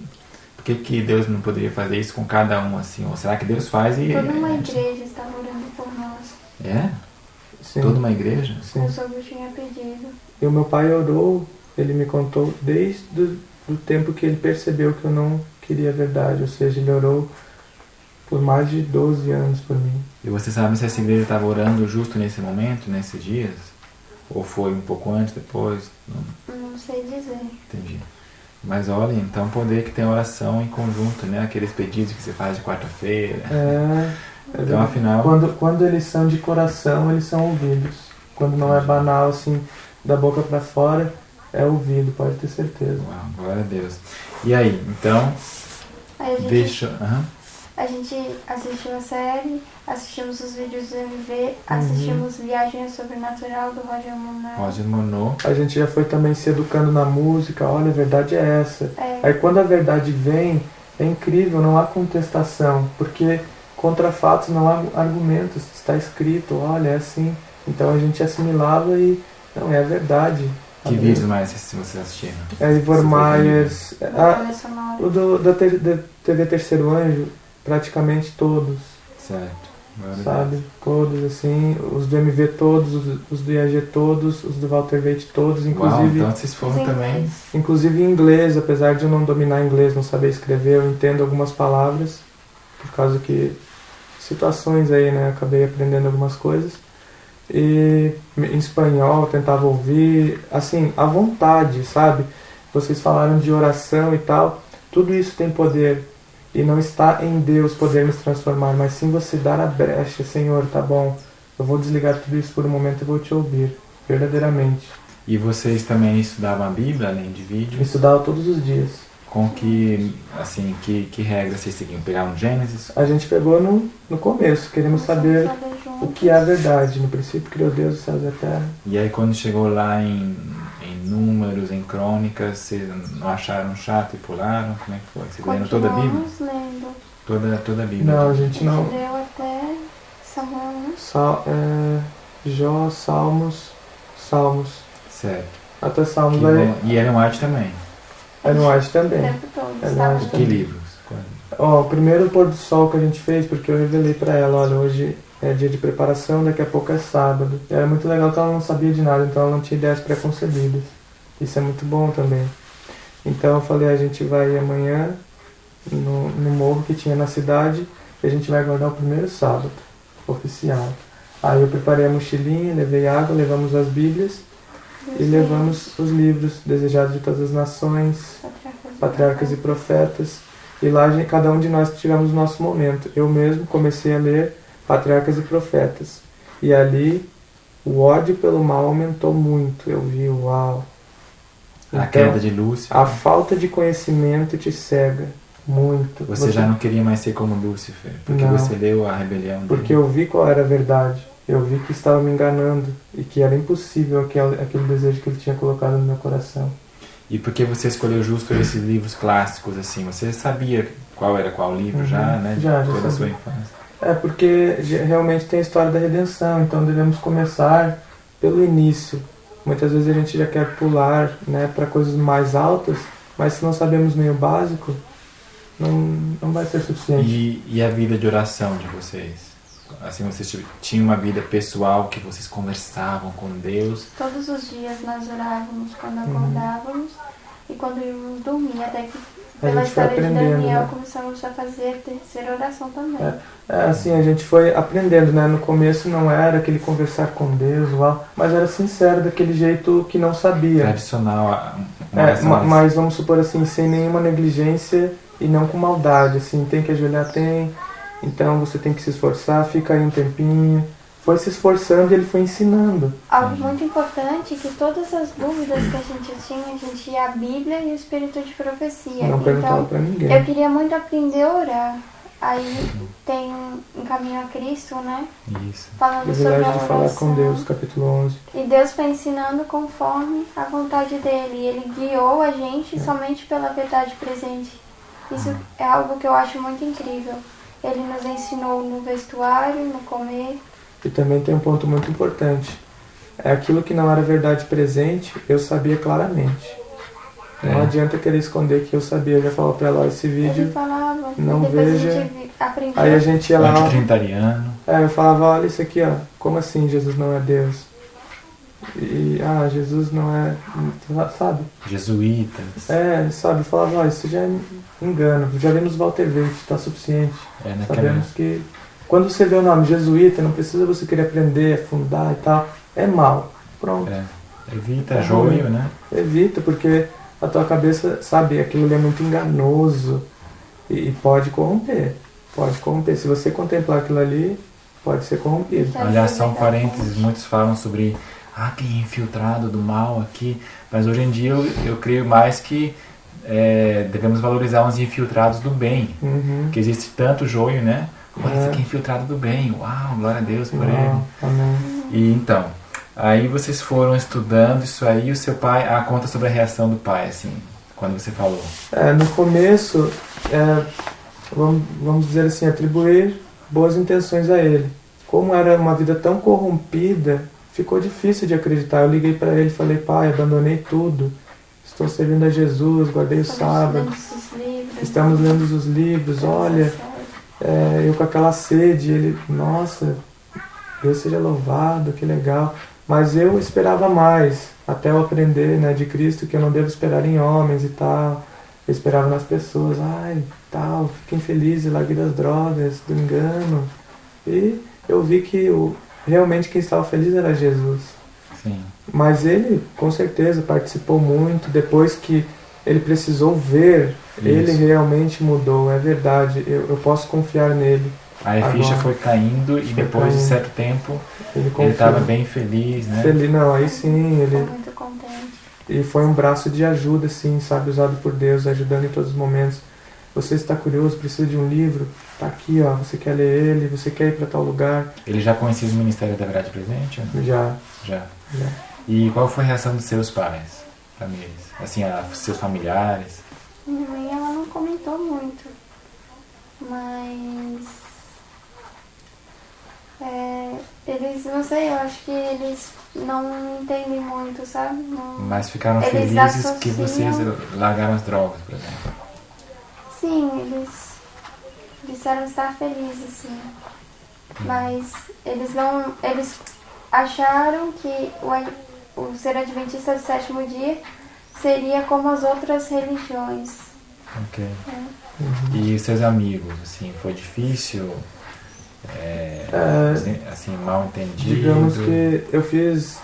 por que Deus não poderia fazer isso com cada um, assim? Ou será que Deus faz e... Toda uma igreja estava orando por nós. É? Sim. Toda uma igreja? Sim. O sogro tinha pedido. E o meu pai orou, ele me contou desde o tempo que ele percebeu que eu não queria a verdade, ou seja, ele orou por mais de 12 anos por mim. E você sabe se essa igreja estava orando justo nesse momento, nesses dias? Ou foi um pouco antes, depois? Não sei dizer. Entendi. Mas olha, então poder que tem oração em conjunto, né? Aqueles pedidos que você faz de quarta-feira. Então, afinal... Quando eles são de coração, eles são ouvidos. Quando não é banal, assim, da boca para fora, é ouvido, pode ter certeza. Uau, glória a Deus. E aí, então... Aí a a gente assistiu a série, assistimos os vídeos do MV, assistimos Viagem ao Sobrenatural do Roger Monod. Roger Monod. A gente já foi também se educando na música, olha, a verdade é essa. Aí quando a verdade vem, é incrível, não há contestação, porque contra fatos não há argumentos, está escrito, olha, é assim. Então a gente assimilava e, não, é a verdade. Que vídeos mais vocês assistiram? Ivor Myers, o da TV Terceiro Anjo, praticamente todos. Certo. Sabe? Todos, assim, os do MV todos, os do IAG todos, os do Walter Waite todos, inclusive... Uau, então vocês foram também... Inclusive em inglês, apesar de eu não dominar inglês, não saber escrever, eu entendo algumas palavras, por causa que... situações aí, né? Acabei aprendendo algumas coisas. E em espanhol, tentava ouvir, assim, à vontade, sabe? Vocês falaram de oração e tal, tudo isso tem poder. E não está em Deus poder nos transformar, mas sim você dar a brecha, Senhor, tá bom, eu vou desligar tudo isso por um momento e vou te ouvir, verdadeiramente. E vocês também estudavam a Bíblia, além de vídeos? Estudava todos os dias. Com que regras vocês seguiam? Pegaram Gênesis? A gente pegou no começo, queremos saber o que é a verdade. No princípio criou Deus os céus e a terra. E aí quando chegou lá em Números, em Crônicas, vocês não acharam chato e pularam? Como é que foi? Vocês leram toda a Bíblia? Lendo. Toda a Bíblia? Não, a gente não. Leu até Samuel. Jó, Salmos. Certo. Até Salmos. E Ellen White também? Ellen White também. O tempo todo. Que livros? O primeiro pôr do sol que a gente fez, porque eu revelei pra ela, olha, hoje é dia de preparação, daqui a pouco é sábado. E era muito legal que ela não sabia de nada, então ela não tinha ideias preconcebidas. Isso é muito bom também. Então eu falei, a gente vai amanhã no morro que tinha na cidade e a gente vai guardar o primeiro sábado, oficial. Aí eu preparei a mochilinha, levei água, levamos as Bíblias e levamos os livros Desejados de Todas as Nações, Patriarcas e Profetas. E lá cada um de nós tivemos o nosso momento. Eu mesmo comecei a ler Patriarcas e Profetas. E ali o ódio pelo mal aumentou muito. Eu vi, uau. A queda de Lúcifer. A falta de conhecimento te cega muito. Você já não queria mais ser como Lúcifer, porque não, você leu a rebelião dele. Porque eu vi qual era a verdade. Eu vi que estava me enganando e que era impossível aquele desejo que ele tinha colocado no meu coração. E por que você escolheu justo esses livros clássicos assim? Você sabia qual era qual livro já, né? Já toda a sabia. sua infância. Porque realmente tem a história da redenção, então devemos começar pelo início. Muitas vezes a gente já quer pular, né, para coisas mais altas, mas se não sabemos nem o básico, não vai ser suficiente. E a vida de oração de vocês? Assim, vocês tinham uma vida pessoal que vocês conversavam com Deus? Todos os dias nós orávamos quando acordávamos e quando íamos dormir, até que pela história de Daniel, né? Começamos a fazer a terceira oração também. Assim, a gente foi aprendendo, né? No começo não era aquele conversar com Deus, mas era sincero, daquele jeito que não sabia. Tradicional. Mas vamos supor assim, sem nenhuma negligência e não com maldade, assim, tem que ajoelhar, então você tem que se esforçar, fica aí um tempinho. Foi se esforçando e ele foi ensinando. Algo muito importante é que todas as dúvidas que a gente ia à Bíblia e o Espírito de Profecia. Não perguntava pra ninguém. Eu queria muito aprender a orar. Aí tem um Caminho a Cristo, né? Isso. Falando sobre a oração. De falar com Deus, capítulo 11. E Deus foi ensinando conforme a vontade dele. E ele guiou a gente somente pela verdade presente Isso é algo que eu acho muito incrível. Ele nos ensinou no vestuário, no comer. E também tem um ponto muito importante. É aquilo que não era verdade presente, eu sabia claramente. Não adianta querer esconder que eu sabia. Eu já falava pra ela, ó, esse vídeo Ele falava, não depois veja. a gente aprendeu. Aí a gente ia lá, Anti-trintariano. eu falava, olha isso aqui, ó. Como assim Jesus não é Deus? E, Jesus não é, sabe? Jesuítas. Sabe? Eu falava, ó, isso já é engano. Já vimos Walter Verde, tá suficiente. Sabemos que quando você vê o nome jesuíta, não precisa você querer aprender, afundar e tal. É mal. Pronto. Evita joio, né? Evita, porque a tua cabeça, sabe, aquilo ali é muito enganoso e pode corromper. Pode corromper. Se você contemplar aquilo ali, pode ser corrompido. Aliás, só um parênteses, muitos falam sobre quem é infiltrado do mal aqui, mas hoje em dia eu creio mais que devemos valorizar os infiltrados do bem, que existe tanto joio, né? Olha, esse aqui é infiltrado do bem, uau, glória a Deus por ele. Amém. E então, aí vocês foram estudando isso aí, e o seu pai, conta sobre a reação do pai, assim, quando você falou. No começo, vamos dizer assim, atribuir boas intenções a ele. Como era uma vida tão corrompida, ficou difícil de acreditar. Eu liguei para ele e falei, pai, abandonei tudo. Estou servindo a Jesus, guardei o sábado. Estamos lendo os livros, olha, eu com aquela sede, ele, nossa, Deus seja louvado, que legal. Mas eu esperava mais, até eu aprender, né, de Cristo, que eu não devo esperar em homens e tal. Eu esperava nas pessoas, tal, fiquem felizes, larguem das drogas, do engano. E eu vi que realmente quem estava feliz era Jesus. Sim. Mas ele, com certeza, participou muito. Depois que ele precisou ver, ele realmente mudou, é verdade. Eu posso confiar nele. Aí a ficha foi caindo e depois de certo tempo ele estava bem feliz, né? Feliz, não, aí sim, ele... Ficou muito contente. E foi um braço de ajuda, assim, sabe, usado por Deus, ajudando em todos os momentos. Você está curioso, precisa de um livro? Tá aqui, ó, você quer ler ele, você quer ir para tal lugar? Ele já conhecia os Ministérios da Verdade Presente? Já. E qual foi a reação dos seus pais, famílias? Assim, seus familiares? Minha mãe, ela não comentou muito, mas eles, não sei, eu acho que eles não entendem muito, sabe? Não, mas ficaram eles felizes que vocês largaram as drogas, por exemplo? Sim, eles disseram estar felizes, sim. Mas eles acharam que o ser adventista do sétimo dia seria como as outras religiões. Ok. E seus amigos, assim, foi difícil? Assim, mal entendido? Digamos que eu fiz,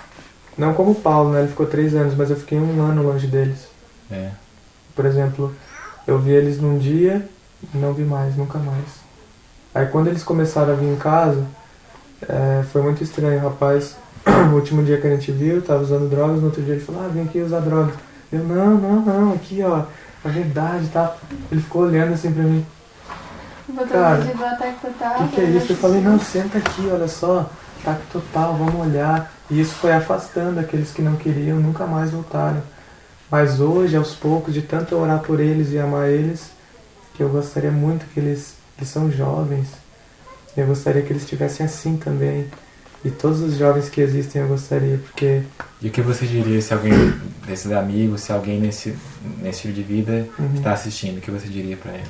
não como o Paulo, né? Ele ficou 3 anos, mas eu fiquei 1 ano longe deles. Por exemplo, eu vi eles num dia e não vi mais, nunca mais. Aí quando eles começaram a vir em casa, foi muito estranho, rapaz. O último dia que a gente viu, tava usando drogas, no outro dia ele falou, vem aqui usar drogas. Eu, não, aqui ó, a verdade, tá? Ele ficou olhando assim pra mim. Cara, o que é isso? Eu falei, não, senta aqui, olha só, ataque total, vamos olhar. E isso foi afastando aqueles que não queriam, nunca mais voltaram. Mas hoje, aos poucos, de tanto orar por eles e amar eles, que eu gostaria muito que eles são jovens, eu gostaria que eles estivessem assim também. E todos os jovens que existem eu gostaria, porque... E o que você diria se alguém desses amigos, se alguém nesse estilo de vida está assistindo, o que você diria para ele?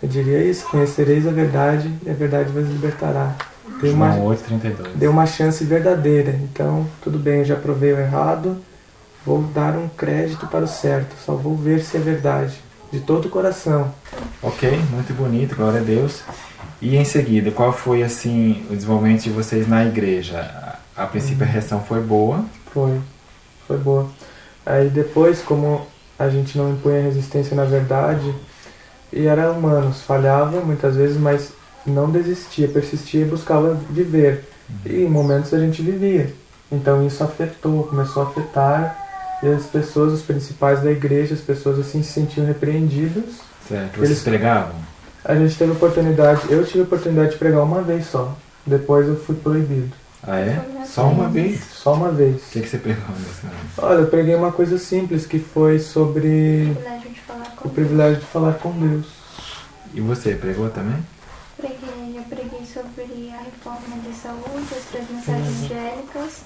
Eu diria isso, conhecereis a verdade e a verdade vos libertará. João 8,32. Dê uma chance verdadeira. Então, tudo bem, eu já provei o errado, vou dar um crédito para o certo, só vou ver se é verdade, de todo o coração. Ok, muito bonito, glória a Deus. E em seguida, qual foi assim o desenvolvimento de vocês na igreja? A princípio a reação foi boa? Foi boa. Aí depois, como a gente não impunha resistência na verdade, e era humanos, falhava muitas vezes, mas não desistia, persistia e buscava viver. E em momentos a gente vivia. Então isso começou a afetar, e as pessoas, os principais da igreja, as pessoas assim se sentiam repreendidas. Certo, vocês pregavam? A gente teve oportunidade, eu tive a oportunidade de pregar uma vez só. Depois eu fui proibido. Ah, é? Só uma vez? Só uma vez. O que você pregou nessa vez? Olha, eu preguei uma coisa simples, que foi sobre... O privilégio de falar o privilégio de falar com Deus. E você, pregou também? Eu preguei sobre a reforma de saúde, as três mensagens angélicas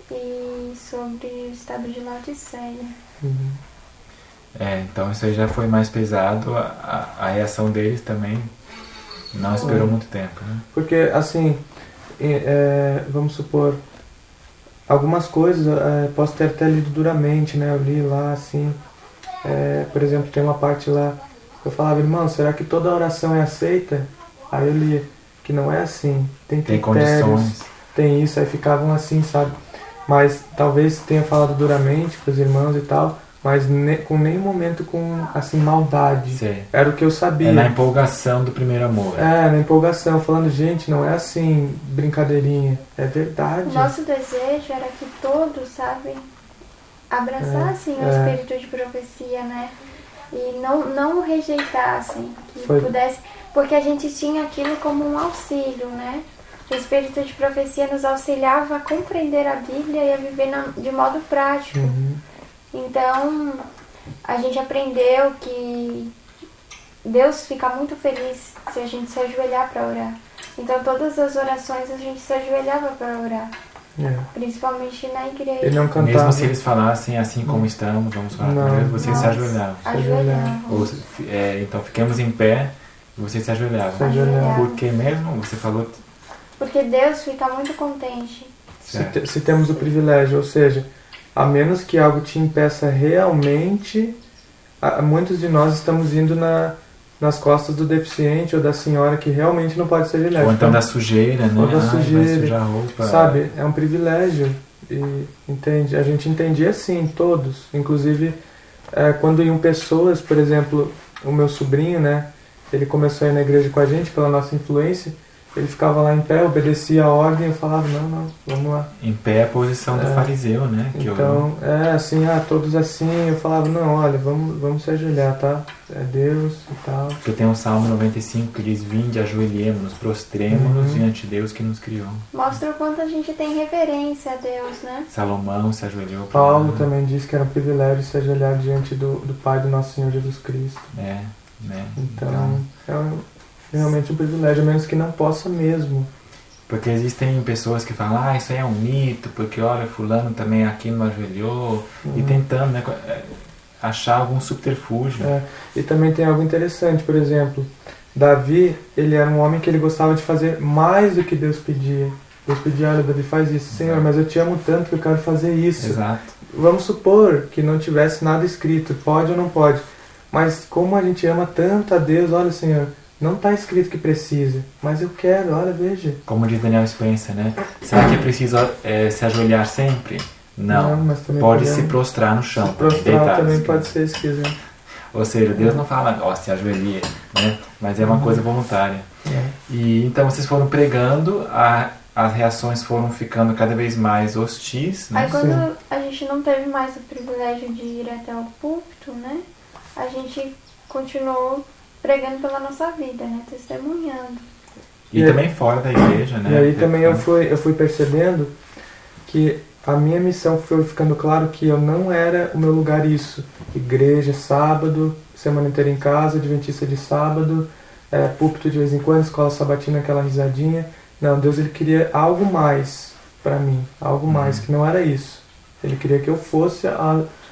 e sobre o estado de Laodiceia. Então isso aí já foi mais pesado, a reação deles também não esperou muito tempo, né? Porque, assim, vamos supor, algumas coisas posso ter até lido duramente, né? Eu li lá, assim, por exemplo, tem uma parte lá que eu falava, irmão, será que toda oração é aceita? Aí eu li que não é assim, tem critérios, condições. tem isso, aí ficavam assim, sabe? Mas talvez tenha falado duramente para os irmãos e tal, mas com nenhum momento com, assim, maldade. Sei. Era o que eu sabia. É na empolgação do primeiro amor. Na empolgação, falando, gente, não é assim, brincadeirinha, é verdade. O nosso desejo era que todos, sabe, abraçassem o espírito de profecia, né? E não o rejeitassem, que pudesse, porque a gente tinha aquilo como um auxílio, né? O espírito de profecia nos auxiliava a compreender a Bíblia e a viver de modo prático. Então, a gente aprendeu que Deus fica muito feliz se a gente se ajoelhar para orar. Então, todas as orações a gente se ajoelhava para orar. Principalmente na igreja. Ele não cantava. Mesmo se eles falassem assim como estamos, vamos falar com Deus, vocês se ajoelhavam. Então, ficamos em pé e vocês se ajoelhavam. Porque mesmo, você falou... Porque Deus fica muito contente. Se temos o privilégio, ou seja, a menos que algo te impeça realmente, muitos de nós estamos indo nas costas do deficiente ou da senhora que realmente não pode ser ajoelhada. Ou então da sujeira, né? Ou da sujeira, vai sujar a roupa. sabe? É um privilégio. E, entende? A gente entendia assim, todos. Inclusive, quando iam pessoas, por exemplo, o meu sobrinho, né? Ele começou a ir na igreja com a gente pela nossa influência. Ele ficava lá em pé, obedecia a ordem, eu falava, não, vamos lá. Em pé é a posição do fariseu, né? Que então, assim, todos assim, eu falava, não, olha, vamos se ajoelhar, tá? É Deus e tal. Porque tem um Salmo 95 que diz, vinde, ajoelhemos-nos, prostremos-nos diante de Deus que nos criou. Mostra o quanto a gente tem reverência a Deus, né? Salomão se ajoelhou. Paulo também diz que era um privilégio se ajoelhar diante do Pai do nosso Senhor Jesus Cristo. Né? Então, realmente um privilégio, a menos que não possa mesmo. Porque existem pessoas que falam, isso aí é um mito, porque olha, fulano também aqui não ajoelhou, e tentando, né, achar algum subterfúgio. E também tem algo interessante, por exemplo, Davi, ele era um homem que ele gostava de fazer mais do que Deus pedia. Deus pedia, olha, Davi, faz isso. Senhor, mas eu te amo tanto que eu quero fazer isso. Exato. Vamos supor que não tivesse nada escrito, pode ou não pode. Mas como a gente ama tanto a Deus, olha, Senhor, não está escrito que precisa, mas eu quero, olha, veja. Como diz Daniel Spencer, né? Será que é preciso se ajoelhar sempre? Não, mas também pode se prostrar no chão. Se prostrar também pode ser, se quiser. Ou seja, Deus não fala, se ajoelhe, né? Mas é uma coisa voluntária. E então vocês foram pregando, as reações foram ficando cada vez mais hostis, né? Aí quando a gente não teve mais o privilégio de ir até o púlpito, né? A gente continuou pregando pela nossa vida, né? Testemunhando. E também fora da igreja, né? E aí também eu fui percebendo que a minha missão foi ficando claro que eu não era o meu lugar isso. Igreja, sábado, semana inteira em casa, adventista de sábado, púlpito de vez em quando, escola sabatina, aquela risadinha. Não, Deus ele queria algo mais para mim, algo mais, que não era isso. Ele queria que eu fosse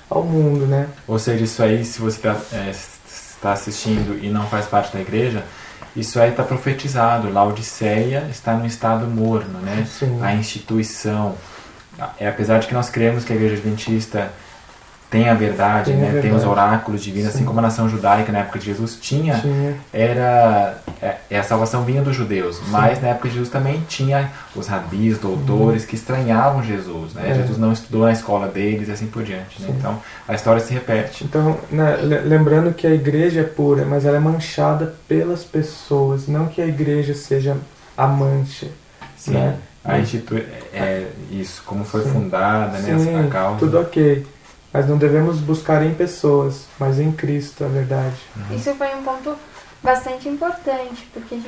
ao mundo, né? Ou seja, isso aí, se você está assistindo e não faz parte da igreja, isso aí está profetizado. Laodiceia está no estado morno, né? Sim. A instituição, apesar de que nós cremos que a igreja adventista tem a verdade, né? Tem os oráculos divinos, assim como a nação judaica na época de Jesus tinha. A salvação vinha dos judeus, mas na época de Jesus também tinha os rabis, doutores que estranhavam Jesus, né? Jesus não estudou na escola deles e assim por diante, né? Então a história se repete. Então, né, lembrando que a igreja é pura, mas ela é manchada pelas pessoas, não que a igreja seja a mancha. Sim, né? Isso, como foi fundada, né? A causa. Tudo ok. Mas não devemos buscar em pessoas, mas em Cristo, a verdade. Isso foi um ponto bastante importante, porque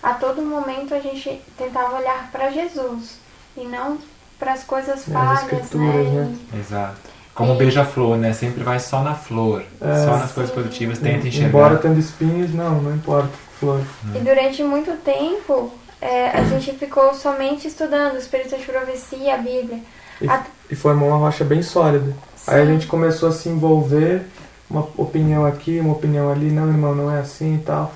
a todo momento a gente tentava olhar para Jesus e não para as coisas falhas, né? Exato. Como beija-flor, né? Sempre vai só na flor, só nas coisas Sim. positivas, tenta enxergar. Embora tendo espinhos, não importa, flor. E durante muito tempo, a gente ficou somente estudando o Espírito de Profecia, a Bíblia. E formou uma rocha bem sólida. Sim. Aí a gente começou a se envolver, uma opinião aqui, uma opinião ali, não, irmão, não é assim e tal.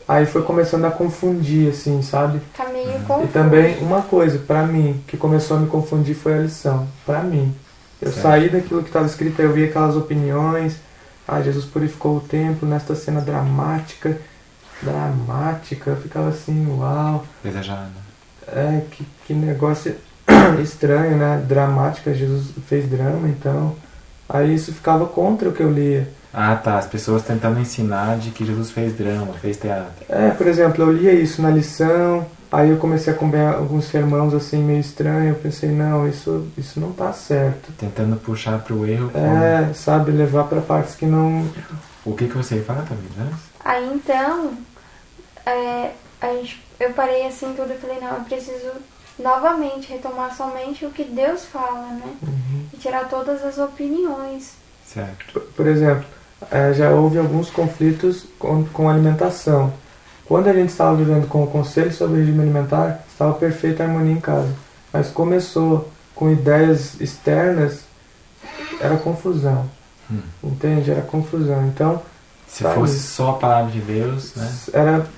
Aí foi começando a confundir, assim, sabe? Tá meio confuso. E também, uma coisa, pra mim, que começou a me confundir foi a lição. Pra mim. Eu Certo. saí daquilo que estava escrito, eu vi aquelas opiniões. Jesus purificou o templo nesta cena dramática. Eu ficava assim, uau. Desejado. Que negócio estranho, né? Dramática, Jesus fez drama, então. Aí isso ficava contra o que eu lia. Ah, tá. As pessoas tentando ensinar de que Jesus fez drama, fez teatro. Por exemplo, eu lia isso na lição, aí eu comecei a acompanhar alguns sermãos assim meio estranho, eu pensei, não, isso não tá certo. Tentando puxar pro erro. Sabe, levar pra partes que não... O que você ia falar, Tamires? Aí então, eu parei assim tudo e falei, não, eu preciso novamente retomar somente o que Deus fala, né? E tirar todas as opiniões. Certo. Por exemplo, já houve alguns conflitos com alimentação. Quando a gente estava vivendo com o conselho sobre regime alimentar, estava perfeita a harmonia em casa. Mas começou com ideias externas, era confusão. Entende? Era confusão. Então, se fosse só a palavra de Deus, né?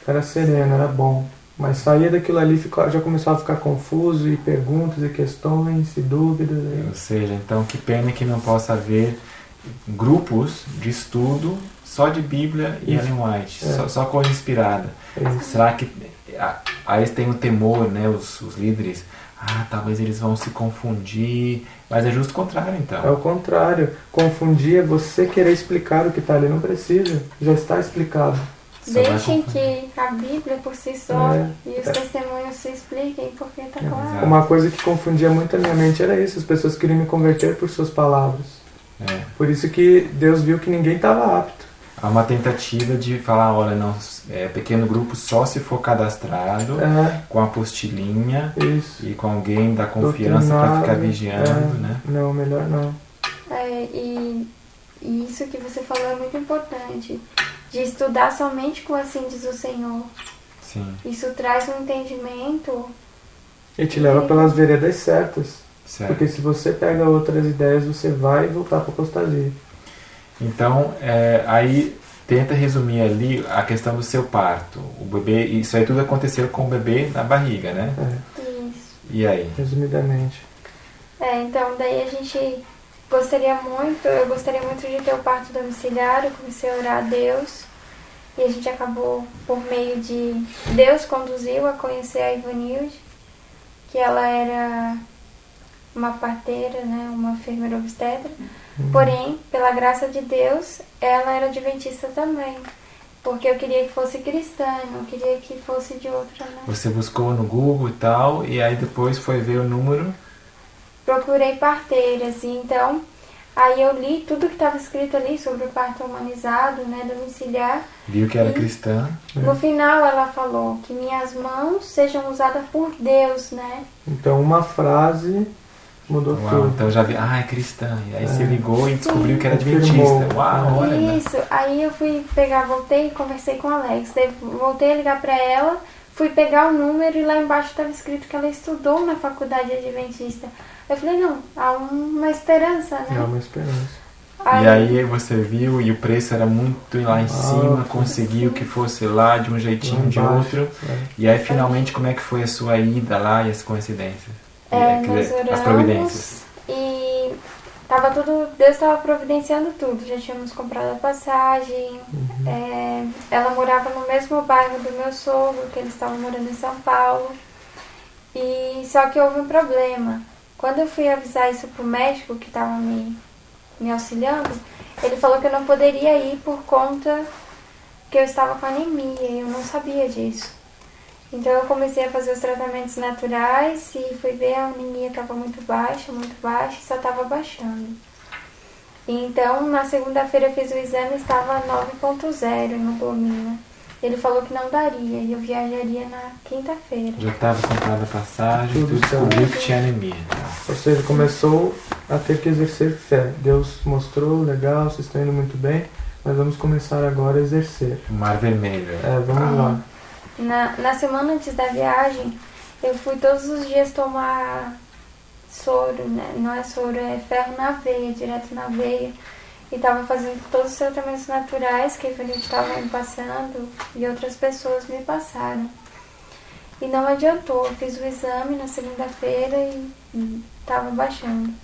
Era sereno, era bom. Mas saía daquilo ali, já começava a ficar confuso, e perguntas, e questões, e dúvidas. Ou seja, então que pena que não possa haver grupos de estudo só de Bíblia e Ellen White, só coisa inspirada. Será que aí tem o temor, né, os líderes, talvez eles vão se confundir, mas é justo o contrário, então. É o contrário. Confundir é você querer explicar o que está ali, não precisa, já está explicado. Deixem que a Bíblia por si só e os testemunhos se expliquem, porque está claro. Uma coisa que confundia muito a minha mente era isso, as pessoas queriam me converter por suas palavras. Por isso que Deus viu que ninguém estava apto. Há uma tentativa de falar, olha, não, pequeno grupo só se for cadastrado, com a apostilinha e com alguém da confiança para ficar vigiando, né? Não, melhor não. E isso que você falou é muito importante, de estudar somente com assim diz o Senhor. Sim. Isso traz um entendimento. E te leva pelas veredas certas. Certo. Porque se você pega outras ideias, você vai voltar para a apostasia. Então, aí tenta resumir ali a questão do seu parto. O bebê, isso aí tudo aconteceu com o bebê na barriga, né? Isso. E aí? Resumidamente. Então daí eu gostaria muito de ter o parto domiciliar, eu comecei a orar a Deus. E a gente acabou, por meio de Deus, conduziu a conhecer a Ivanilde, que ela era uma parteira, né, uma enfermeira obstetra. Porém, pela graça de Deus, ela era adventista também. Porque eu queria que fosse cristã, não queria que fosse de outra, né? Você buscou no Google e tal, e aí depois foi ver o número? Procurei parteiras, e então aí eu li tudo que estava escrito ali sobre o parto humanizado, né, domiciliar. Viu que era cristã. No final ela falou que minhas mãos sejam usadas por Deus, né? Então uma frase mudou tudo. Então já vi, é cristã. E aí se ligou e descobriu que era Confirmou. adventista. Olha. Isso, aí eu fui pegar, voltei e conversei com a Alex. Daí voltei a ligar pra ela, fui pegar o número e lá embaixo estava escrito que ela estudou na faculdade adventista. Eu falei, não, há uma esperança, né? Há uma esperança. E aí você viu e o preço era muito lá em cima, conseguiu que fosse lá de um jeitinho, de outro. E aí finalmente como é que foi a sua ida lá e as coincidências? Nós oramos, as providências. E tava Deus estava providenciando tudo. Já tínhamos comprado a passagem. Ela morava no mesmo bairro do meu sogro, que eles estavam morando em São Paulo. E só que houve um problema. Quando eu fui avisar isso pro médico que estava me auxiliando, ele falou que eu não poderia ir por conta que eu estava com anemia e eu não sabia disso. Então eu comecei a fazer os tratamentos naturais e fui ver a anemia estava muito baixa e só estava baixando. Então na segunda-feira eu fiz o exame e estava 9.0 hemoglobina. Ele falou que não daria e eu viajaria na quinta-feira. Já estava comprada a passagem, Tudo tu descobriu que tinha anemia. Ou seja, começou a ter que exercer fé. Deus mostrou, legal, vocês estão indo muito bem, mas vamos começar agora a exercer. O mar vermelho. Vamos lá. Na semana antes da viagem, eu fui todos os dias tomar soro, né? Não é soro, é ferro na veia, direto na veia. E estava fazendo todos os tratamentos naturais que a gente estava me passando e outras pessoas me passaram. E não adiantou, eu fiz o exame na segunda-feira e estava baixando.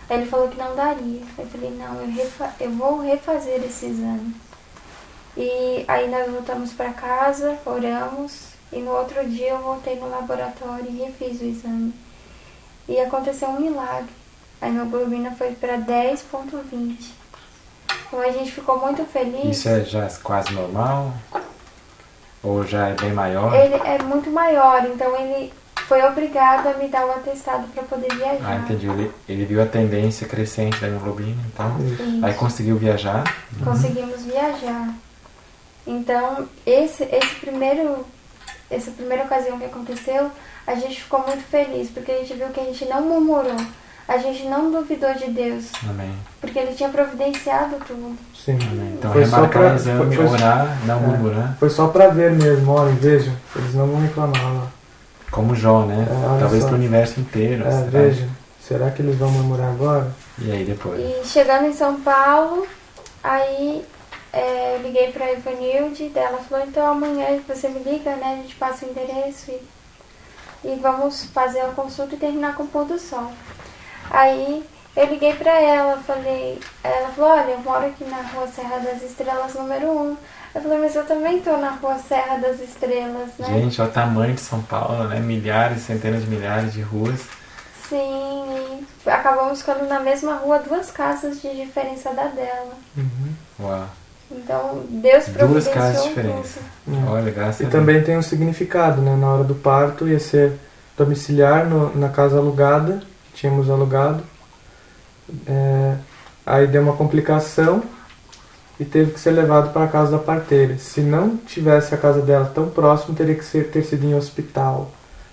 Aí ele falou que não daria. Eu falei, não, eu vou refazer esse exame. E aí nós voltamos para casa, oramos, e no outro dia eu voltei no laboratório e refiz o exame. E aconteceu um milagre. A hemoglobina foi para 10,20. Então a gente ficou muito feliz. Isso é já quase normal? Ou já é bem maior? Ele é muito maior, então ele foi obrigado a me dar o atestado para poder viajar. Ah, entendi. Ele viu a tendência crescente da hemoglobina, então. Isso. Aí conseguiu viajar? Conseguimos viajar. Então, essa primeira ocasião que aconteceu, a gente ficou muito feliz, porque a gente viu que a gente não murmurou, a gente não duvidou de Deus, Amém. porque Ele tinha providenciado tudo. Sim. Amém. Então Foi só remarcar pra- o exame, foi- orar, não murmurar. Foi só pra ver mesmo, olhem, vejam, eles não vão reclamar lá. Como Jó, né? olha Talvez só. para o universo inteiro. será? Vejam, será que eles vão murmurar agora? E aí depois? E chegando em São Paulo, aí eu liguei pra Ivanilde, daí ela falou, então amanhã você me liga, né? A gente passa o endereço e vamos fazer a consulta e terminar com o pôr do sol. Aí eu liguei pra ela, ela falou, olha, eu moro aqui na rua Serra das Estrelas, número 1. Eu falei, mas eu também tô na rua Serra das Estrelas, né? Gente, olha o tamanho de São Paulo, né? Milhares, centenas de milhares de ruas. Sim, e acabamos ficando na mesma rua, 2 casas de diferença da dela. Uau. Então, Deus 2 providenciou casas de diferença. tudo. Olha, graças E a Deus. também tem um significado, né? Na hora do parto ia ser domiciliar na casa alugada, que tínhamos alugado. Aí deu uma complicação e teve que ser levado para a casa da parteira. Se não tivesse a casa dela tão próximo, teria que ter sido em hospital.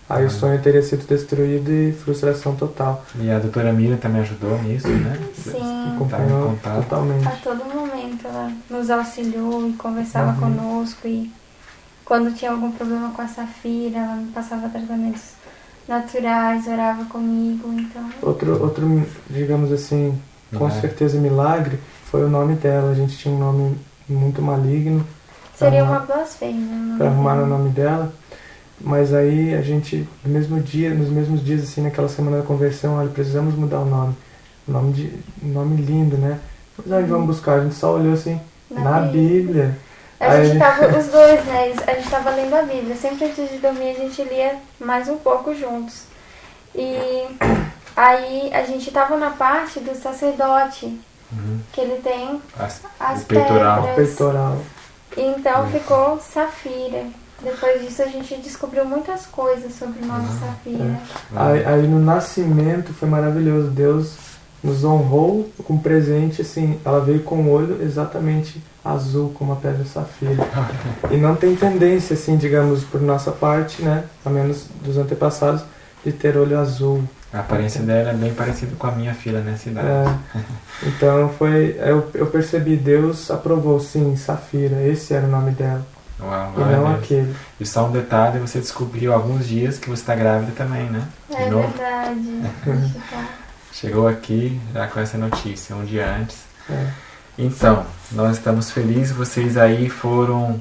Aí o sonho teria sido destruído e frustração total. E a doutora Mira também ajudou nisso, né? Sim, Acompanhou contato. totalmente. a todo momento ela nos auxiliou e conversava conosco. E quando tinha algum problema com a Safira, ela me passava tratamentos naturais, orava comigo. Então, Outro, digamos assim, com Milagre. certeza milagre, foi o nome dela. A gente tinha um nome muito maligno seria uma blasfêmia. para arrumar o nome dela. Mas aí a gente, nos mesmos dias, assim, naquela semana da conversão, olha, precisamos mudar o nome. Nome lindo, né? Mas onde vamos buscar? A gente só olhou assim, na Bíblia. A gente tava, os dois, né? A gente tava lendo a Bíblia. Sempre antes de dormir a gente lia mais um pouco juntos. E aí a gente tava na parte do sacerdote, que ele tem as o peitoral. pedras. Peitoral. E então ficou Safira. Depois disso a gente descobriu muitas coisas sobre o nome Safira. Aí no nascimento foi maravilhoso. Deus nos honrou com um presente, assim, ela veio com o olho exatamente azul, como a pedra safira. E não tem tendência, assim, digamos, por nossa parte, né, a menos dos antepassados, de ter olho azul. A aparência dela é bem parecida com a minha filha nessa idade. Então eu percebi, Deus aprovou, sim, Safira, esse era o nome dela. Uau, E não Deus. aquele. E só um detalhe, você descobriu há alguns dias que você está grávida também, né? É De novo. verdade. A gente tá- Chegou aqui já com essa notícia, um dia antes. É. Então, nós estamos felizes, vocês aí foram,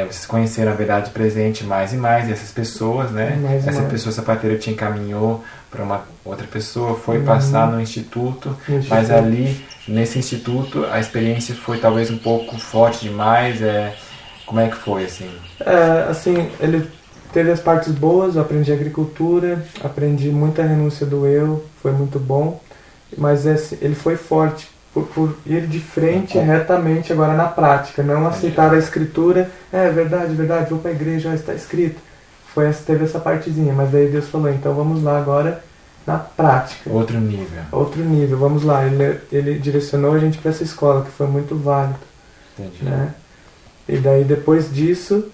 vocês conheceram a verdade presente mais e mais, e essas pessoas, né? Mais e Essa mais. pessoa sapateira te encaminhou para uma outra pessoa, foi passar no instituto, mas ali, nesse instituto, a experiência foi talvez um pouco forte demais, como é que foi, assim? Assim, ele teve as partes boas, eu aprendi agricultura, aprendi muita renúncia do eu, foi muito bom, mas ele foi forte por ir de frente retamente agora na prática, não aceitar a escritura, verdade, vou para a igreja, já está escrito. Teve essa partezinha, mas daí Deus falou, então vamos lá agora na prática. Outro nível. Outro nível, vamos lá. Ele direcionou a gente para essa escola, que foi muito válido. Entendi. Né? E daí depois disso,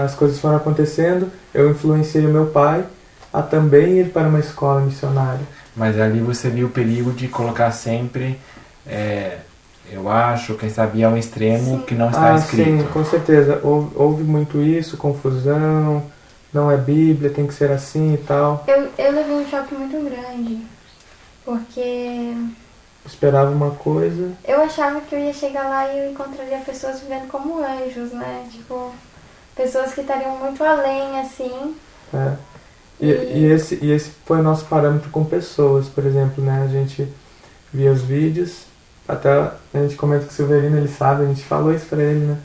as coisas foram acontecendo, eu influenciei o meu pai a também ir para uma escola missionária. Mas ali você viu o perigo de colocar sempre, eu acho, quem sabe ao extremo Sim. que não está escrito. Sim, com certeza. Houve muito isso, confusão, não é Bíblia, tem que ser assim e tal. Eu levei um choque muito grande, porque Esperava uma coisa. eu achava que eu ia chegar lá e eu encontraria pessoas vivendo como anjos, né? Tipo, pessoas que estariam muito além, assim. É. E esse foi o nosso parâmetro com pessoas, por exemplo, né? A gente via os vídeos, até a gente comenta com o Silverino, ele sabe, a gente falou isso pra ele, né?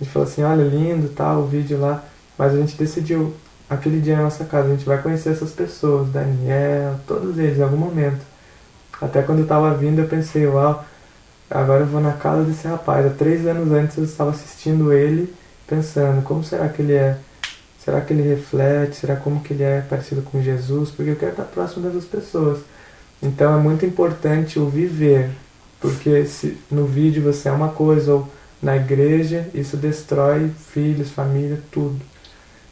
A gente falou assim, olha, lindo, tal, o vídeo lá, mas a gente decidiu, aquele dia na nossa casa, a gente vai conhecer essas pessoas, Daniel, todos eles, em algum momento. Até quando eu tava vindo, eu pensei, uau, agora eu vou na casa desse rapaz. Há 3 anos antes eu estava assistindo ele, pensando, como será que ele é? Será que ele reflete? Será como que ele é parecido com Jesus? Porque eu quero estar próximo dessas pessoas. Então é muito importante o viver, porque se no vídeo você é uma coisa, ou na igreja, isso destrói filhos, família, tudo.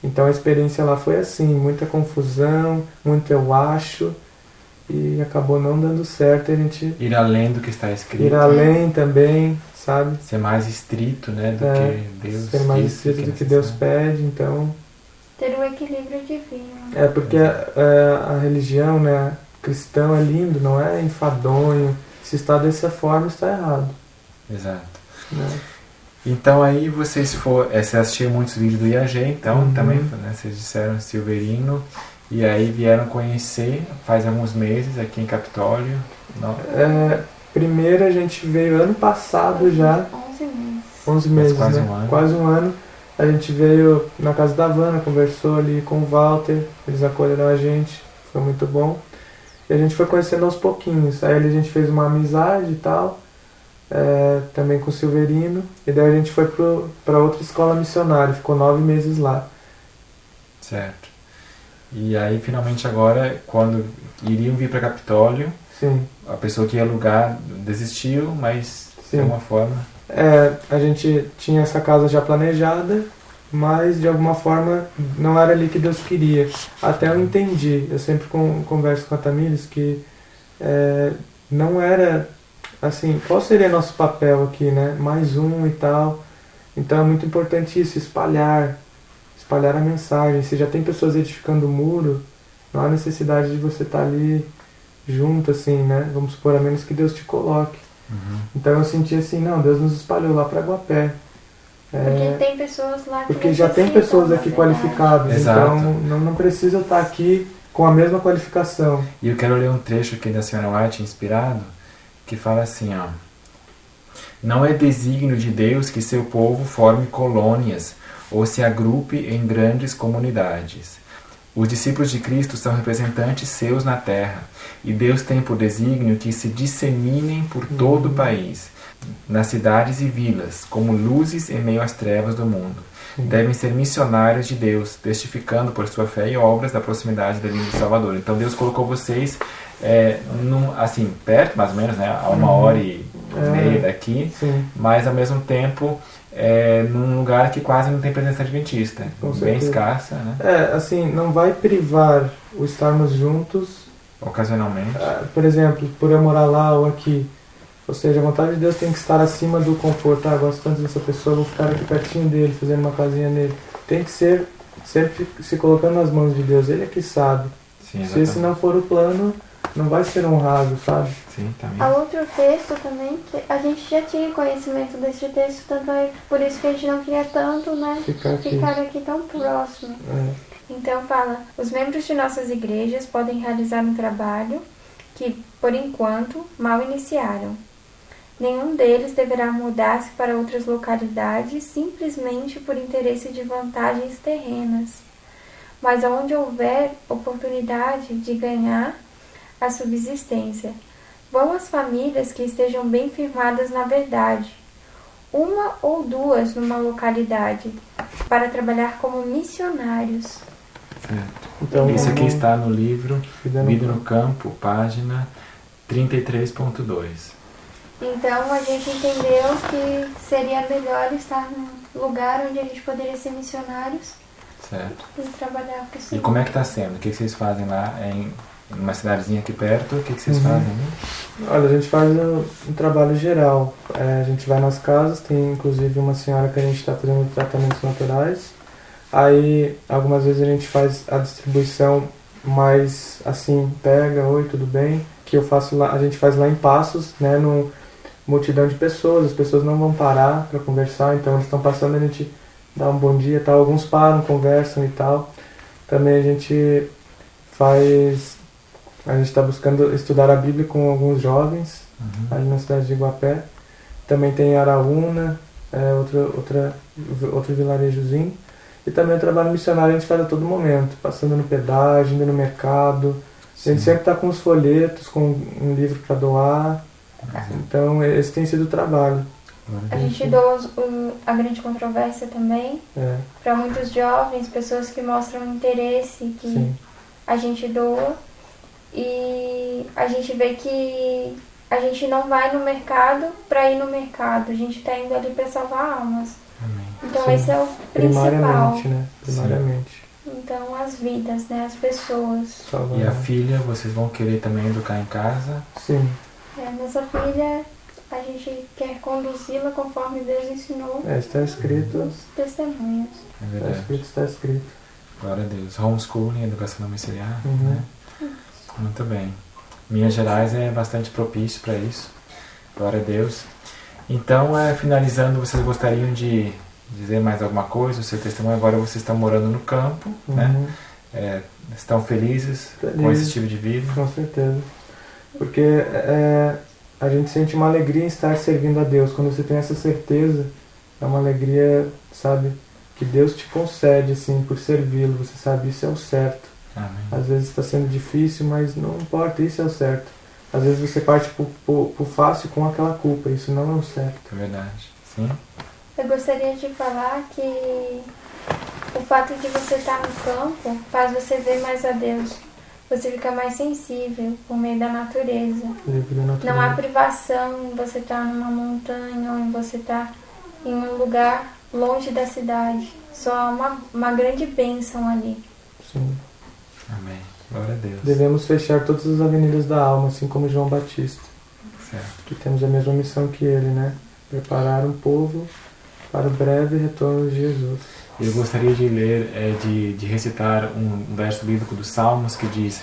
Então a experiência lá foi assim, muita confusão, muito eu acho, e acabou não dando certo. A gente Ir além do que está escrito. ir além também, sabe? Ser mais estrito, né, do que Deus ser mais disse, estrito do que é Deus necessário. pede, então... Ter o equilíbrio divino. É porque a religião, né, cristã é lindo, não é enfadonho. Se está dessa forma, está errado. Exato. Né? Então aí vocês assistiram muitos vídeos do IAG, então também, né, vocês disseram Silverino, e aí vieram conhecer faz alguns meses aqui em Capitólio. Primeiro a gente veio ano passado já, 11 meses. 11 meses, quase né? um ano. Quase um ano. A gente veio na casa da Havana, conversou ali com o Walter, eles acolheram a gente, foi muito bom. E a gente foi conhecendo aos pouquinhos. Aí a gente fez uma amizade e tal, também com o Silverino. E daí a gente foi para outra escola missionária, ficou 9 meses lá. Certo. E aí finalmente agora, quando iriam vir para Capitólio, Sim. a pessoa que ia alugar desistiu, mas de alguma forma... A gente tinha essa casa já planejada, mas de alguma forma não era ali que Deus queria. Até eu entendi, eu sempre converso com a Tamires que não era assim, qual seria nosso papel aqui, né? Mais um e tal. Então é muito importante isso, espalhar a mensagem. Se já tem pessoas edificando o muro, não há necessidade de você estar ali junto, assim, né? Vamos supor, a menos que Deus te coloque. Então eu senti assim, não, Deus nos espalhou lá para Guapé. Porque tem pessoas lá que porque já tem pessoas aqui qualificadas, Exato. então não preciso eu estar aqui com a mesma qualificação. E eu quero ler um trecho aqui da Senhora White, inspirado, que fala assim, ó: não é desígnio de Deus que seu povo forme colônias ou se agrupe em grandes comunidades. Os discípulos de Cristo são representantes seus na terra, e Deus tem por desígnio que se disseminem por todo o país, nas cidades e vilas, como luzes em meio às trevas do mundo. Devem ser missionários de Deus, testificando por sua fé e obras da proximidade da vinda do Salvador. Então Deus colocou vocês assim, perto mais ou menos, né, a 1h30 daqui, mas ao mesmo tempo num lugar que quase não tem presença adventista, bem escassa, né? Assim, não vai privar o estarmos juntos ocasionalmente. Por exemplo, por eu morar lá ou aqui. Ou seja, a vontade de Deus tem que estar acima do conforto. Gosto tanto dessa pessoa, vou ficar aqui pertinho dele, fazendo uma casinha nele. Tem que ser sempre se colocando nas mãos de Deus. Ele é que sabe. Sim, se esse não for o plano, não vai ser honrado, sabe? Sim, também. Há outro texto também, que a gente já tinha conhecimento desse texto, tanto é por isso que a gente não queria tanto, né, ficar aqui tão próximo. Então fala, os membros de nossas igrejas podem realizar um trabalho que, por enquanto, mal iniciaram. Nenhum deles deverá mudar-se para outras localidades simplesmente por interesse de vantagens terrenas, mas onde houver oportunidade de ganhar a subsistência. Vão as famílias que estejam bem firmadas na verdade, uma ou duas numa localidade, para trabalhar como missionários. Certo. Então, isso aqui está no livro Vida no Campo, página 33.2. Então a gente entendeu que seria melhor estar num lugar onde a gente poderia ser missionários Certo. e trabalhar com isso. E como é que está sendo? O que vocês fazem lá em uma cidadezinha aqui perto? O que vocês fazem? Olha, a gente faz um trabalho geral. A gente vai nas casas, tem inclusive uma senhora que a gente está fazendo tratamentos naturais. Aí, algumas vezes a gente faz a distribuição mais assim, pega, oi, tudo bem? Que eu faço lá, a gente faz lá em Passos, né, no multidão de pessoas, as pessoas não vão parar para conversar, então eles estão passando, a gente dá um bom dia e tal, alguns param, conversam e tal. Também a gente está buscando estudar a Bíblia com alguns jovens, ali na cidade de Iguapé. Também tem Araúna, outro vilarejozinho. E também o trabalho missionário a gente faz a todo momento, passando no pedágio, indo no mercado. A gente sempre está com os folhetos, com um livro para doar. Então, esse tem sido o trabalho. A gente doa a grande controvérsia também, para muitos jovens, pessoas que mostram interesse, que Sim. a gente doa. E a gente vê que a gente não vai no mercado para ir no mercado, a gente está indo ali para salvar almas. Amém. Então Sim. esse é o principal. Primariamente, né? Primariamente. Então as vidas, né? As pessoas. Salvar. E a filha, vocês vão querer também educar em casa? Sim. Nossa filha, a gente quer conduzi-la conforme Deus ensinou. Está escrito. Os testemunhos. É Está verdade. escrito, está escrito. Glória a Deus. Homeschooling, educação domiciliar, Uhum. né? Muito bem. Minas Gerais é bastante propício para isso. Glória a Deus. Então, finalizando, vocês gostariam de dizer mais alguma coisa? O seu testemunho, agora vocês estão morando no campo, né? Estão felizes com esse estilo de vida? Com certeza. Porque a gente sente uma alegria em estar servindo a Deus. Quando você tem essa certeza, é uma alegria, sabe, que Deus te concede, assim, por servi-lo. Você sabe, isso é o certo. Amém. Às vezes está sendo difícil, mas não importa, isso é o certo. Às vezes você parte pro fácil com aquela culpa, isso não é o certo. É verdade. Sim? Eu gostaria de falar que o fato de você estar no campo faz você ver mais a Deus. Você fica mais sensível por meio da natureza. Não há privação em você estar numa montanha ou em você estar em um lugar longe da cidade. Só há uma grande bênção ali. Sim. Amém. Glória a Deus. Devemos fechar todas as avenidas da alma, assim como João Batista. Certo. Que temos a mesma missão que ele, né? Preparar um povo para o breve retorno de Jesus. Eu gostaria de ler, de recitar um verso bíblico dos Salmos que diz: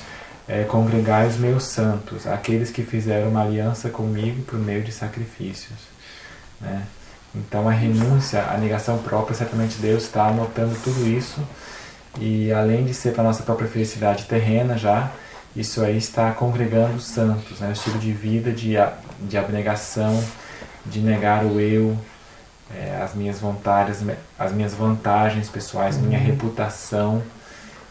congregai os meus santos, aqueles que fizeram uma aliança comigo por meio de sacrifícios. Né? Então a renúncia, a negação própria, certamente Deus está anotando tudo isso. E além de ser para a nossa própria felicidade terrena já, isso aí está congregando os santos, né? O estilo de vida de abnegação, de negar o eu, as minhas vantagens pessoais, minha reputação,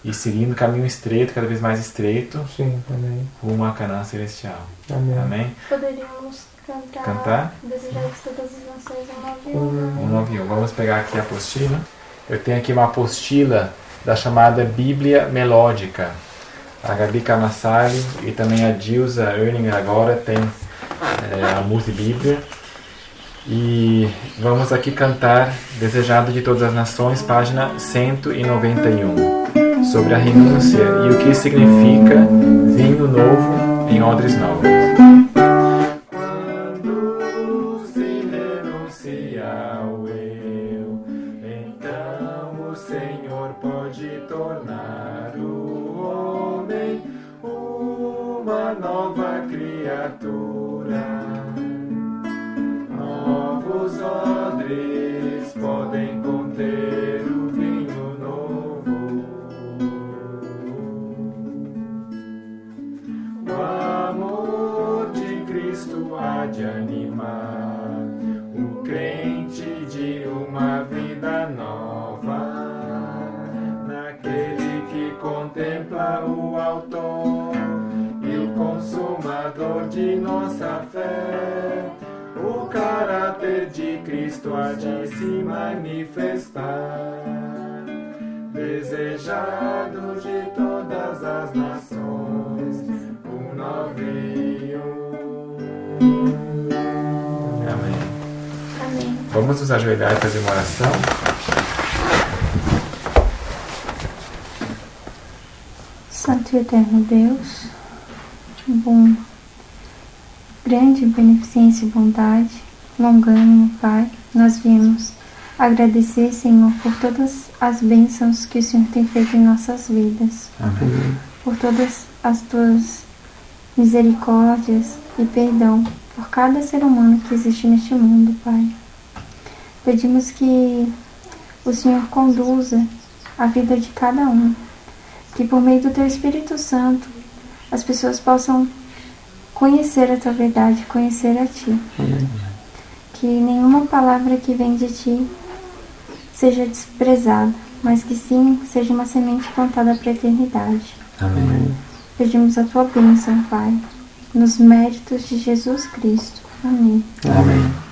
e seguindo o caminho estreito, cada vez mais estreito, Sim, amém. rumo à Canaã celestial. Amém. Amém? Poderíamos cantar? Desejar que todas as nações amam. 191. Vamos pegar aqui a apostila. Eu tenho aqui uma apostila da chamada Bíblia Melódica. A Gabi Camassari e também a Dilsa Erninger agora tem a Multibíblia. E vamos aqui cantar Desejado de Todas as Nações, página 191, sobre a renúncia e o que significa vinho novo em odres novos. Quando se renuncia ao eu, então o Senhor pode tornar o homem uma nova criatura. Novos odres podem conter o vinho novo. O amor de Cristo há de animar o crente de uma vida nova, naquele que contempla o Autor e o Consumador de nossa fé. O caráter de Cristo há de se manifestar, desejado de todas as nações, um novinho. Vamos nos ajoelhar e fazer uma oração? Santo e eterno Deus, bom, grande beneficência e bondade, longânimo Pai, nós viemos agradecer, Senhor, por todas as bênçãos que o Senhor tem feito em nossas vidas. Amém. Por todas as tuas misericórdias e perdão por cada ser humano que existe neste mundo, Pai. Pedimos que o Senhor conduza a vida de cada um, que por meio do Teu Espírito Santo as pessoas possam conhecer a Tua verdade, conhecer a Ti. Amém. Que nenhuma palavra que vem de Ti seja desprezada, mas que sim seja uma semente plantada para a eternidade. Amém. Pedimos a Tua bênção, Pai, nos méritos de Jesus Cristo. Amém. Amém.